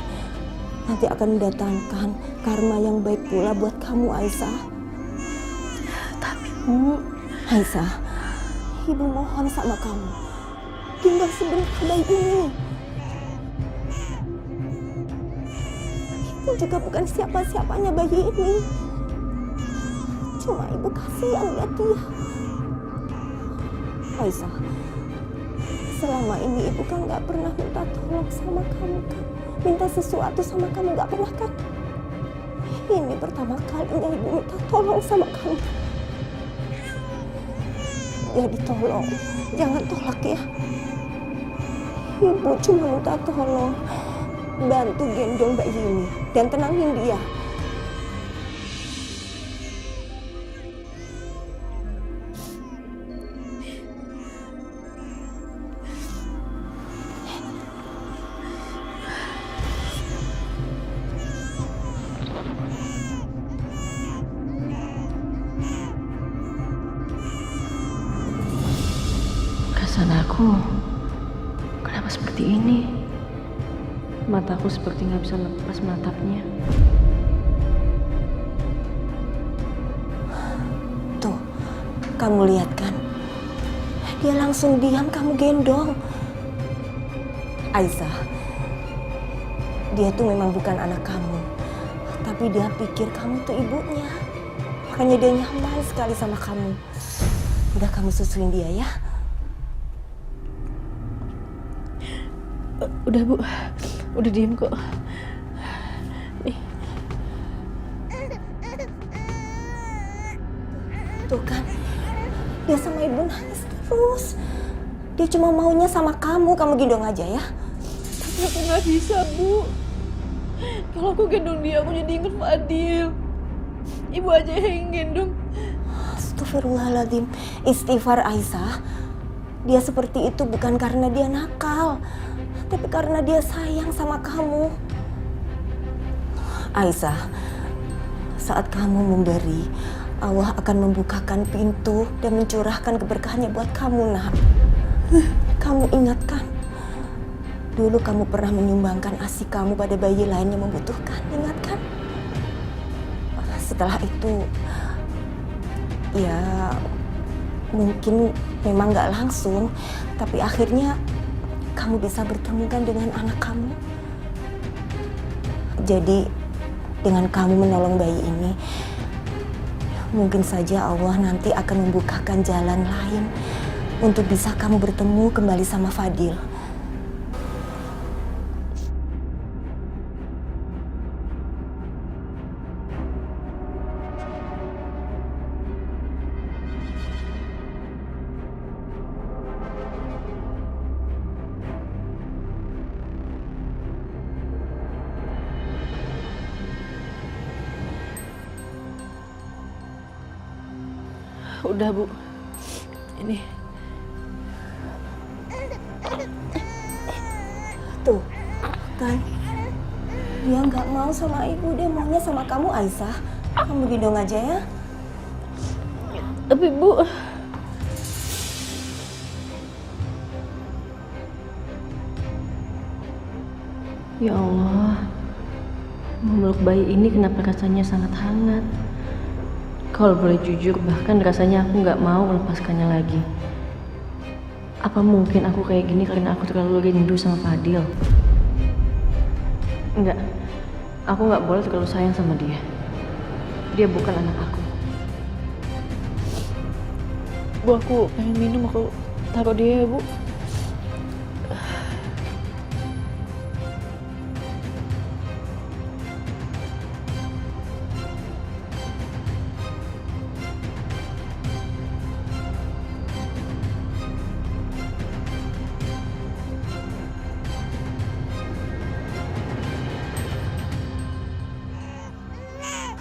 nanti akan mendatangkan karma yang baik pula buat kamu, Aisyah. Aisyah, Ibu mohon sama kamu, tinggal sebentar bayi ini. Ibu juga bukan siapa-siapanya bayi ini. Cuma Ibu kasihan lihat dia. Aisyah, selama ini Ibu kan gak pernah minta tolong sama kamu kan? Minta sesuatu sama kamu gak pernah kan? Ini pertama kalinya Ibu minta tolong sama kamu. Jadi tolong, jangan tolak ya. Ibu cuma minta tolong, bantu gendong bayi ini dan tenangin dia. Perasaan aku kenapa seperti ini? Mataku seperti nggak bisa lepas menatapnya. Tuh, kamu lihat kan? Dia langsung diam, kamu gendong. Aisyah, dia tuh memang bukan anak kamu, tapi dia pikir kamu tuh ibunya. Makanya dia nyaman sekali sama kamu. Udah kamu susuin dia ya. Udah Bu, udah diem kok. Nih. Tuh kan, dia sama ibu nangis terus. Dia cuma maunya sama kamu gendong aja ya. Tapi aku nggak bisa Bu. Kalau aku gendong dia, aku jadi inget Fadil. Ibu aja yang gendong. Astagfirullahaladzim, istighfar Aisyah. Dia seperti itu bukan karena dia nakal, tapi karena dia sayang sama kamu. Aisyah, saat kamu memberi, Allah akan membukakan pintu dan mencurahkan keberkahannya buat kamu, nak. Kamu ingatkan, dulu kamu pernah menyumbangkan ASI kamu pada bayi lain yang membutuhkan, ingatkan? Setelah itu, ya mungkin memang gak langsung, tapi akhirnya kamu bisa bertemu kan dengan anak kamu. Jadi dengan kamu menolong bayi ini, mungkin saja Allah nanti akan membukakan jalan lain untuk bisa kamu bertemu kembali sama Fadil. Udah Bu, ini. Tuh, kan? Dia nggak mau sama ibu, dia maunya sama kamu, Aisyah. Kamu gendong aja ya. Tapi Bu, ya Allah, memeluk bayi ini kenapa rasanya sangat hangat. Kalau boleh jujur, bahkan rasanya aku nggak mau melepaskannya lagi. Apa mungkin aku kayak gini karena aku terlalu rindu sama Fadil? Enggak, aku nggak boleh terlalu sayang sama dia. Dia bukan anak aku. Bu, aku pengen minum, aku taruh dia ya Bu.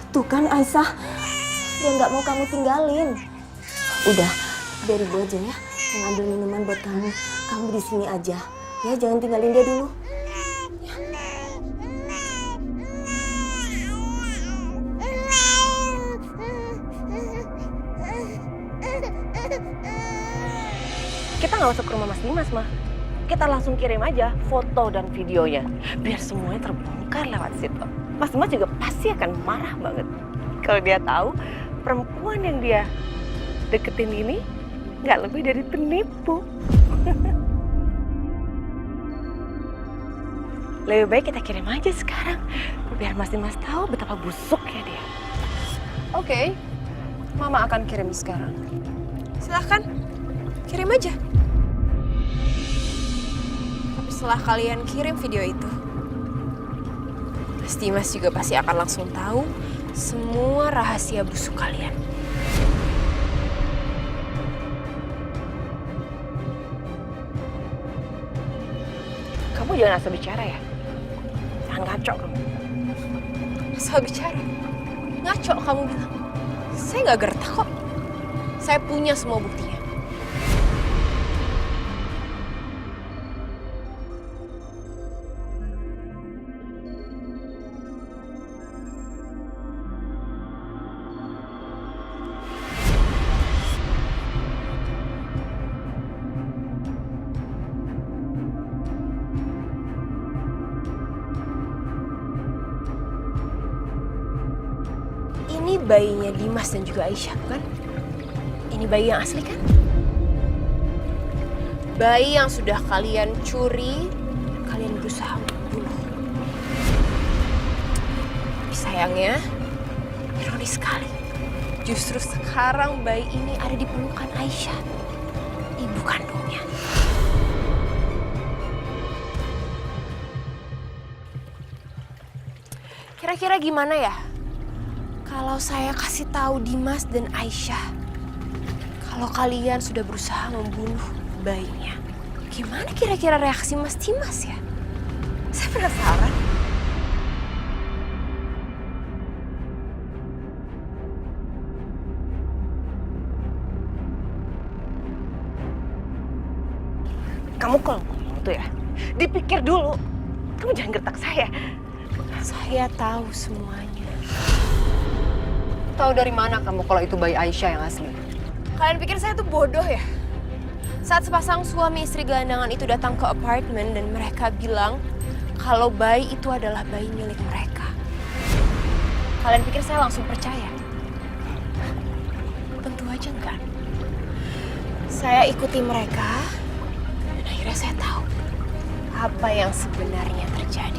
Tuh kan Aisyah, dia nggak mau kamu tinggalin. Udah, biar ibu aja ya yang ambil minuman buat kamu. Kamu di sini aja, ya jangan tinggalin dia dulu. Kita nggak usah ke rumah Mas Dimas, mah. Kita langsung kirim aja foto dan videonya, biar semuanya terbongkar lewat situ. Mas Dimas juga pasti akan marah banget kalau dia tahu perempuan yang dia deketin ini nggak lebih dari penipu. Lebih baik kita kirim aja sekarang, biar Mas Dimas tahu betapa busuknya dia. Oke, Mama akan kirim sekarang. Silahkan, kirim aja. Tapi setelah kalian kirim video itu, Mas Dimas juga pasti akan langsung tahu semua rahasia busuk kalian. Kamu jangan asal bicara ya. Jangan ngaco kamu. Asal bicara? Ngaco kamu bilang? Saya nggak gertak kok. Saya punya semua buktinya. Ini bayinya Dimas dan juga Aisyah, bukan? Ini bayi yang asli kan? Bayi yang sudah kalian curi, kalian berusaha untuk bunuh. Tapi sayangnya, ironis sekali. Justru sekarang bayi ini ada di pelukan Aisyah, ibu kandungnya. Kira-kira gimana ya kalau saya kasih tahu Dimas dan Aisyah kalau kalian sudah berusaha membunuh bayinya? Gimana kira-kira reaksi Mas Dimas ya? Saya penasaran. Kamu kalau ngomong tuh ya, dipikir dulu. Kamu jangan gertak saya. Saya tahu semuanya. Tahu dari mana kamu kalau itu bayi Aisyah yang asli? Kalian pikir saya tuh bodoh ya? Saat sepasang suami istri gelandangan itu datang ke apartemen dan mereka bilang kalau bayi itu adalah bayi milik mereka. Kalian pikir saya langsung percaya? Tentu aja enggak. Saya ikuti mereka dan akhirnya saya tahu apa yang sebenarnya terjadi.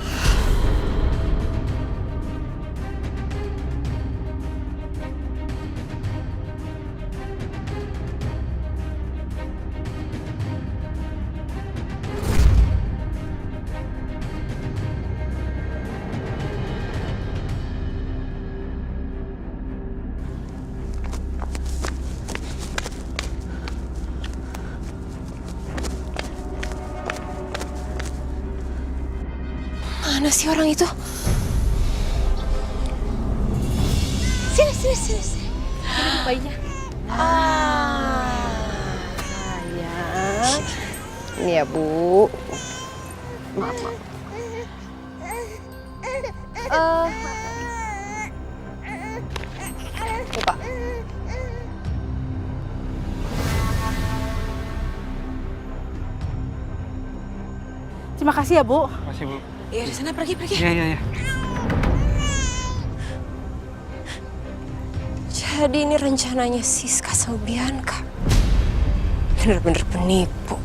Mana sih orang itu? Sini. Ini bayinya. Sayang. Ini ya, Bu. Maaf. Buka. Terima kasih ya, Bu. Makasih, Bu. Ya di sana pergi. Iya. Jadi ini rencananya Siska sama Bianca. Bener-bener penipu.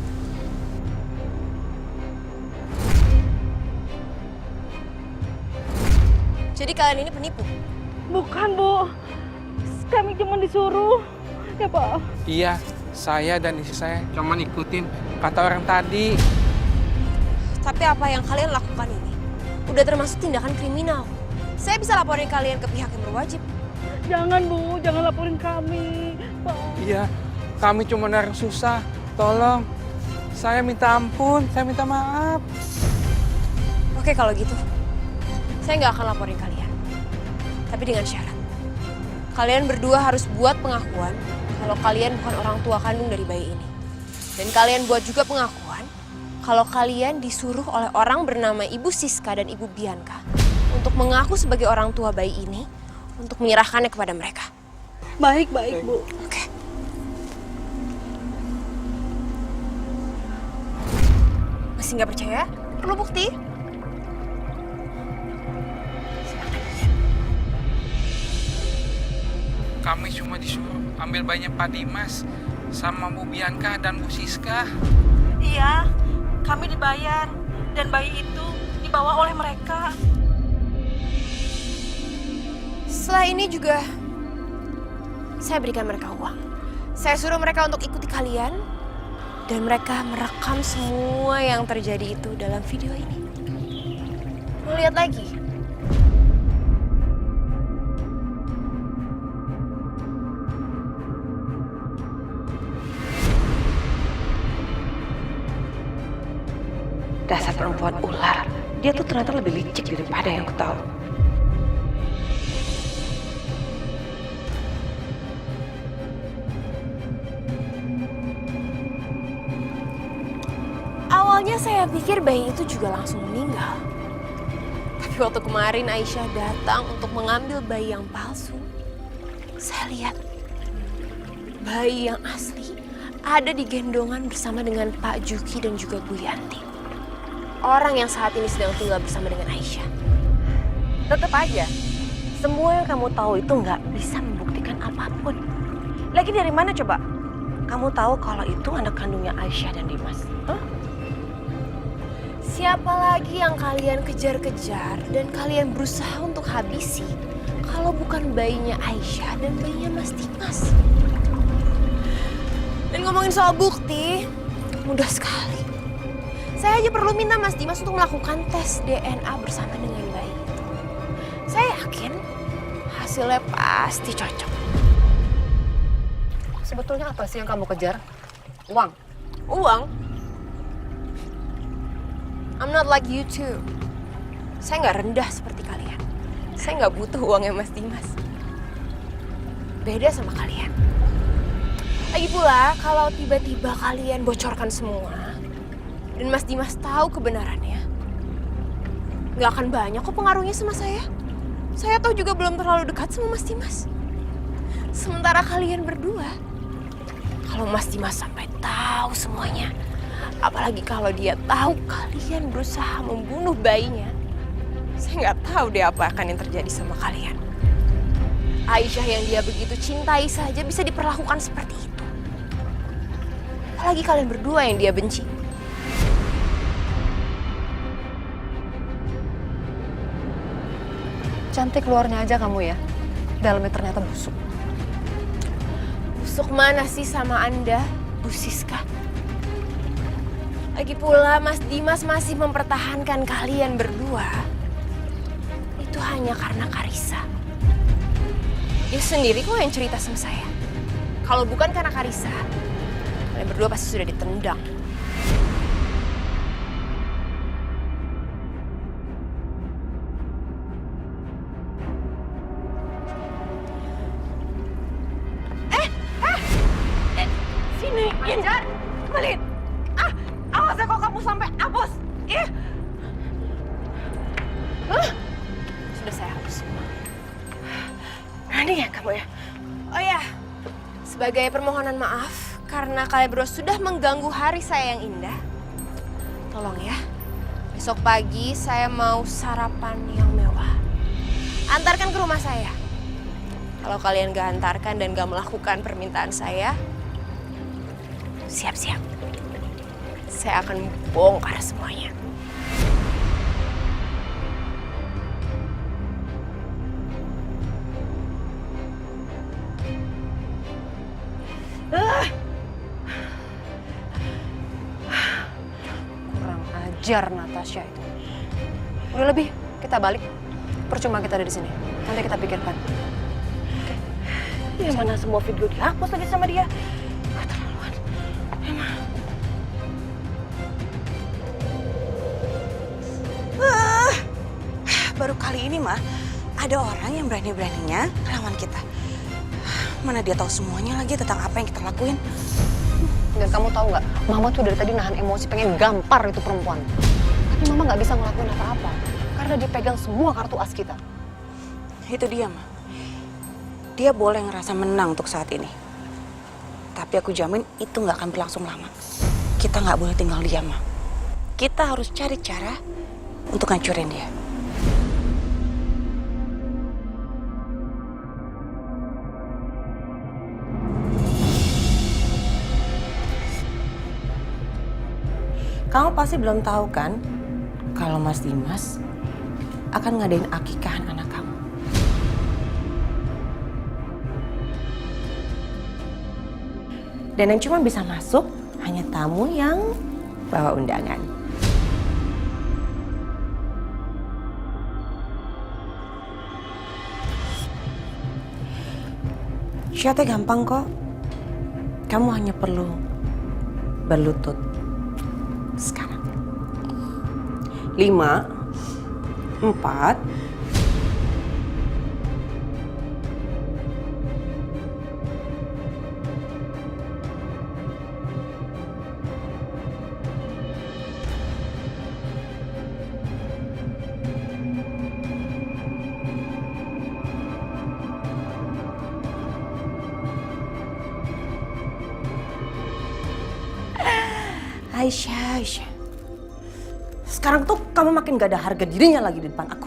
Jadi kalian ini penipu? Bukan, Bu. Kami cuma disuruh. Ya, Pak. Iya, saya dan istri saya cuma ikutin kata orang tadi. Tapi apa yang kalian lakukan ini udah termasuk tindakan kriminal. Saya bisa laporin kalian ke pihak yang berwajib. Jangan, Bu. Jangan laporin kami. Pak. Iya, kami cuma orang susah. Tolong, saya minta ampun, saya minta maaf. Oke kalau gitu, saya nggak akan laporin kalian. Tapi dengan syarat, kalian berdua harus buat pengakuan kalau kalian bukan orang tua kandung dari bayi ini. Dan kalian buat juga pengakuan kalau kalian disuruh oleh orang bernama Ibu Siska dan Ibu Bianca untuk mengaku sebagai orang tua bayi ini untuk menyerahkannya kepada mereka. Baik, Bu. Oke. Masih nggak percaya? Perlu bukti? Kami cuma disuruh ambil bayinya Pak Dimas sama Bu Bianca dan Bu Siska. Iya, kami dibayar dan bayi itu dibawa oleh mereka. Setelah ini juga saya berikan mereka uang. Saya suruh mereka untuk ikuti kalian dan mereka merekam semua yang terjadi itu dalam video ini. Mau lihat lagi? Dasar perempuan ular. Dia tuh ternyata lebih licik daripada yang aku tahu. Awalnya saya pikir bayi itu juga langsung meninggal. Tapi waktu kemarin Aisyah datang untuk mengambil bayi yang palsu, saya lihat bayi yang asli ada di gendongan bersama dengan Pak Juki dan juga Bu Yanti. Orang yang saat ini sedang tinggal bersama dengan Aisyah. Tetap aja, Semua yang kamu tahu itu nggak bisa membuktikan apapun. Lagi dari mana coba? Kamu tahu kalau itu anak kandungnya Aisyah dan Dimas? Hah? Siapa lagi yang kalian kejar-kejar dan kalian berusaha untuk habisi kalau bukan bayinya Aisyah dan bayinya Mas Dimas? Dan ngomongin soal bukti, mudah sekali. Saya aja perlu minta Mas Dimas untuk melakukan tes DNA bersama dengan bayi itu. Saya yakin hasilnya pasti cocok. Sebetulnya apa sih yang kamu kejar? Uang? Uang? I'm not like you too. Saya nggak rendah seperti kalian. Saya nggak butuh uangnya Mas Dimas. Beda sama kalian. Lagi pula, kalau tiba-tiba kalian bocorkan semua, dan Mas Dimas tahu kebenarannya, nggak akan banyak kok pengaruhnya sama saya. Saya tahu juga belum terlalu dekat sama Mas Dimas. Sementara kalian berdua, kalau Mas Dimas sampai tahu semuanya, apalagi kalau dia tahu kalian berusaha membunuh bayinya, saya nggak tahu deh apa akan yang terjadi sama kalian. Aisyah yang dia begitu cintai saja bisa diperlakukan seperti itu. Apalagi kalian berdua yang dia benci. Cantik luarnya aja kamu ya, dalamnya ternyata busuk. Busuk mana sih sama Anda, Bu Siska? Lagi pula Mas Dimas masih mempertahankan kalian berdua. Itu hanya karena Karissa. Dia sendiri kok yang cerita sama saya. Kalau bukan karena Karissa, kalian berdua pasti sudah ditendang. Sini, Injan, balik. Awas ya kalau kamu sampai hapus. Sudah saya hapus semua. Berani ya kamu ya? Oh ya, sebagai permohonan maaf karena kalian berdua sudah mengganggu hari saya yang indah. Tolong ya, besok pagi saya mau sarapan yang mewah. Antarkan ke rumah saya. Kalau kalian gak antarkan dan gak melakukan permintaan saya, siap-siap. Saya akan bongkar semuanya. Kurang ajar Natasha itu. Udah lebih, kita balik. Percuma kita ada di sini. Nanti kita pikirkan. Ya mana semua video dihapus lagi sama dia. Keterlaluan. Emang. Baru kali ini mah ada orang yang berani-beraninya lawan kita. Mana dia tahu semuanya lagi tentang apa yang kita lakuin. Dan kamu tahu nggak, Mama tuh dari tadi nahan emosi pengen gampar itu perempuan. Tapi Mama nggak bisa ngelakuin apa-apa karena dia pegang semua kartu as kita. Itu dia mah. Dia boleh ngerasa menang untuk saat ini. Tapi aku jamin itu nggak akan berlangsung lama. Kita nggak boleh tinggal diam mah. Kita harus cari cara untuk ngancurin dia. Kamu pasti belum tahu kan kalau Mas Dimas akan ngadain akikahan anak kamu. Dan yang cuma bisa masuk hanya tamu yang bawa undangan. Syaratnya gampang kok. Kamu hanya perlu berlutut. Sekarang 5, 4, Aisyah. Sekarang tuh kamu makin gak ada harga dirinya lagi di depan aku.